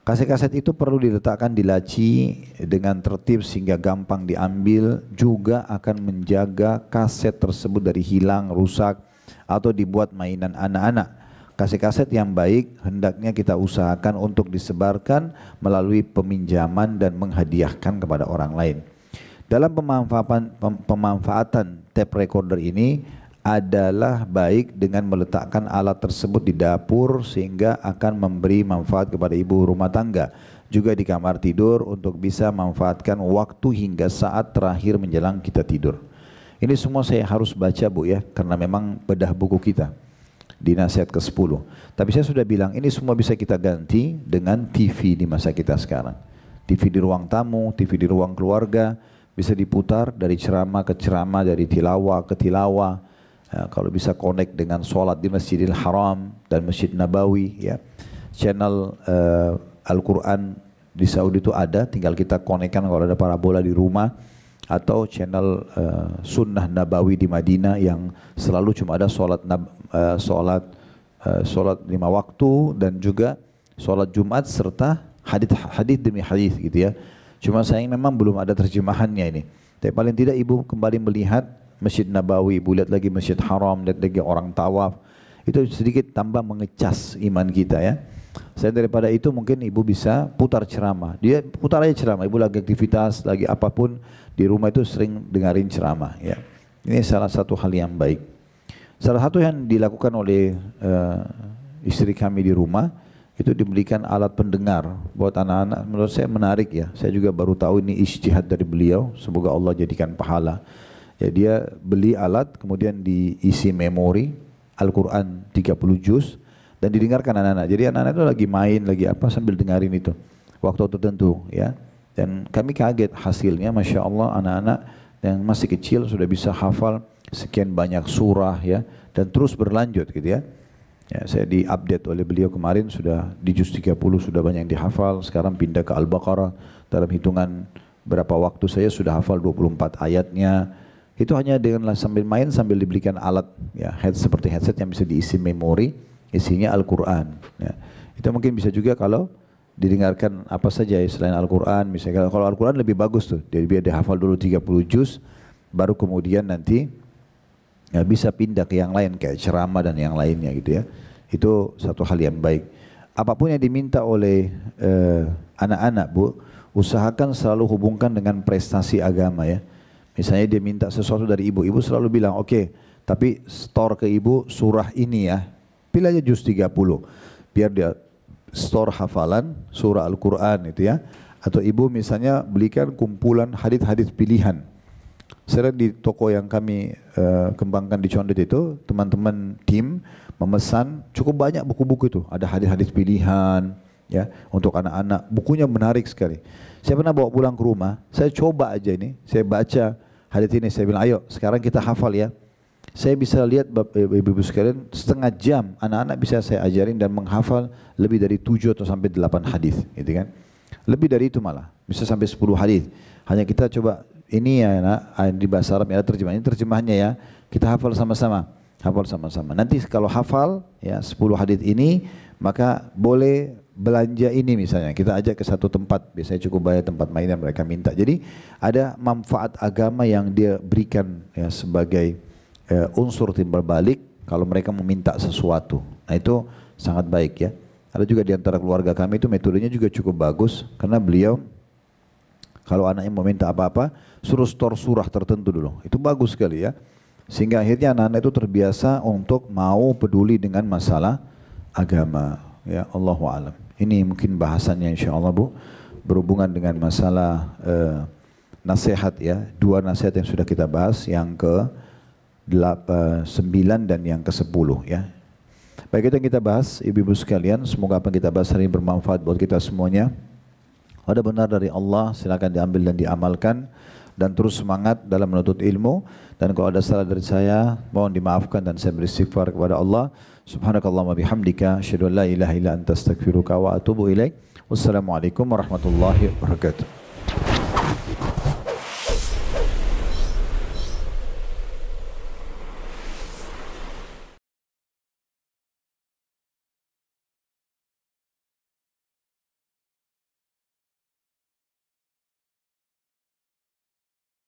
S2: Kaset-kaset itu perlu diletakkan di laci dengan tertib sehingga gampang diambil, juga akan menjaga kaset tersebut dari hilang, rusak, atau dibuat mainan anak-anak. Kaset-kaset yang baik hendaknya kita usahakan untuk disebarkan melalui peminjaman dan menghadiahkan kepada orang lain. Dalam pemanfaatan tape recorder ini adalah baik dengan meletakkan alat tersebut di dapur sehingga akan memberi manfaat kepada ibu rumah tangga, juga di kamar tidur untuk bisa manfaatkan waktu hingga saat terakhir menjelang kita tidur. Ini semua saya harus baca Bu ya, karena memang bedah buku kita di nasihat ke-10. Tapi saya sudah bilang ini semua bisa kita ganti dengan TV di masa kita sekarang. TV di ruang tamu, TV di ruang keluarga, bisa diputar dari ceramah ke ceramah, dari tilawah ke tilawah. Ya, kalau bisa connect dengan sholat di Masjidil Haram dan Masjid Nabawi ya. Channel Al-Quran di Saudi itu ada, tinggal kita connectkan kalau ada parabola di rumah, atau channel Sunnah Nabawi di Madinah yang selalu cuma ada sholat 5 waktu dan juga sholat Jumat serta hadis demi hadis gitu ya. Cuma sayang memang belum ada terjemahannya ini. Tapi paling tidak ibu kembali melihat Masjid Nabawi, ibu lihat lagi Masjid Haram, lihat lagi orang tawaf, itu sedikit tambah mengecas iman kita ya. Selain daripada itu mungkin ibu bisa putar ceramah. Dia putar aja ceramah, ibu lagi aktivitas, lagi apapun di rumah itu sering dengarin ceramah ya. Ini salah satu hal yang baik. Salah satu yang dilakukan oleh istri kami di rumah itu diberikan alat pendengar buat anak-anak. Menurut saya menarik ya. Saya juga baru tahu ini ijtihad dari beliau. Semoga Allah jadikan pahala. Ya, dia beli alat kemudian diisi memori Al-Quran 30 juz dan didengarkan anak-anak. Jadi anak-anak itu lagi main, lagi apa sambil dengarin itu waktu tertentu ya. Dan kami kaget hasilnya, Masya Allah, anak-anak yang masih kecil sudah bisa hafal sekian banyak surah ya, dan terus berlanjut gitu ya. Ya, saya diupdate oleh beliau kemarin, sudah di juz 30 sudah banyak yang dihafal, sekarang pindah ke Al-Baqarah, dalam hitungan berapa waktu saya sudah hafal 24 ayatnya. Itu hanya dengan sambil main, sambil diberikan alat ya, seperti headset yang bisa diisi memori, isinya Al-Quran ya. Itu mungkin bisa juga kalau didengarkan apa saja selain Al-Quran. Misalnya kalau Al-Quran lebih bagus tuh, dia biar dihafal dulu 30 juz, baru kemudian nanti ya, bisa pindah ke yang lain kayak ceramah dan yang lainnya gitu ya. Itu satu hal yang baik. Apapun yang diminta oleh anak-anak Bu, usahakan selalu hubungkan dengan prestasi agama ya. Misalnya dia minta sesuatu dari ibu, ibu selalu bilang oke, tapi store ke ibu surah ini ya, pilih aja juz 30 biar dia store hafalan surah Al-Quran itu ya. Atau ibu misalnya belikan kumpulan hadits-hadits pilihan. Sering di toko yang kami kembangkan di Condet itu, teman-teman tim memesan cukup banyak buku-buku itu. Ada hadis-hadis pilihan ya untuk anak-anak. Bukunya menarik sekali. Saya pernah bawa pulang ke rumah, saya coba aja ini, saya baca hadis ini, saya bilang ayo sekarang kita hafal ya. Saya bisa lihat ibu-ibu sekalian setengah jam anak-anak bisa saya ajarin dan menghafal lebih dari 7 atau sampai 8 hadis, gitu kan. Lebih dari itu malah, bisa sampai 10 hadis. Hanya kita coba ini ya nak, di bahasa Arab ya terjemahan, ini terjemahannya ya, kita hafal sama-sama, hafal sama-sama. Nanti kalau hafal ya 10 hadis ini, maka boleh belanja ini misalnya, kita ajak ke satu tempat, biasanya cukup bayar tempat mainan mereka minta. Jadi ada manfaat agama yang dia berikan ya sebagai unsur timbal balik kalau mereka meminta sesuatu. Nah itu sangat baik ya. Ada juga di antara keluarga kami itu metodenya juga cukup bagus, karena beliau kalau anaknya mau minta apa-apa, suruh store surah tertentu dulu. Itu bagus sekali ya. Sehingga akhirnya anak-anak itu terbiasa untuk mau peduli dengan masalah agama. Ya, Allahu a'lam. Ini mungkin bahasannya insyaAllah Bu, berhubungan dengan masalah nasihat ya. 2 nasihat yang sudah kita bahas, yang ke-9 dan yang ke-10 ya. Baik, itu yang kita bahas ibu-ibu sekalian. Semoga apa yang kita bahas hari ini bermanfaat buat kita semuanya. Ada benar dari Allah, silakan diambil dan diamalkan, dan terus semangat dalam menuntut ilmu. Dan kalau ada salah dari saya, mohon dimaafkan dan saya beristighfar kepada Allah. Subhanakallahumma bihamdika, asyhadu an la ilaha illa anta astaghfiruka wa atubu ilaik. Wassalamualaikum warahmatullahi wabarakatuh.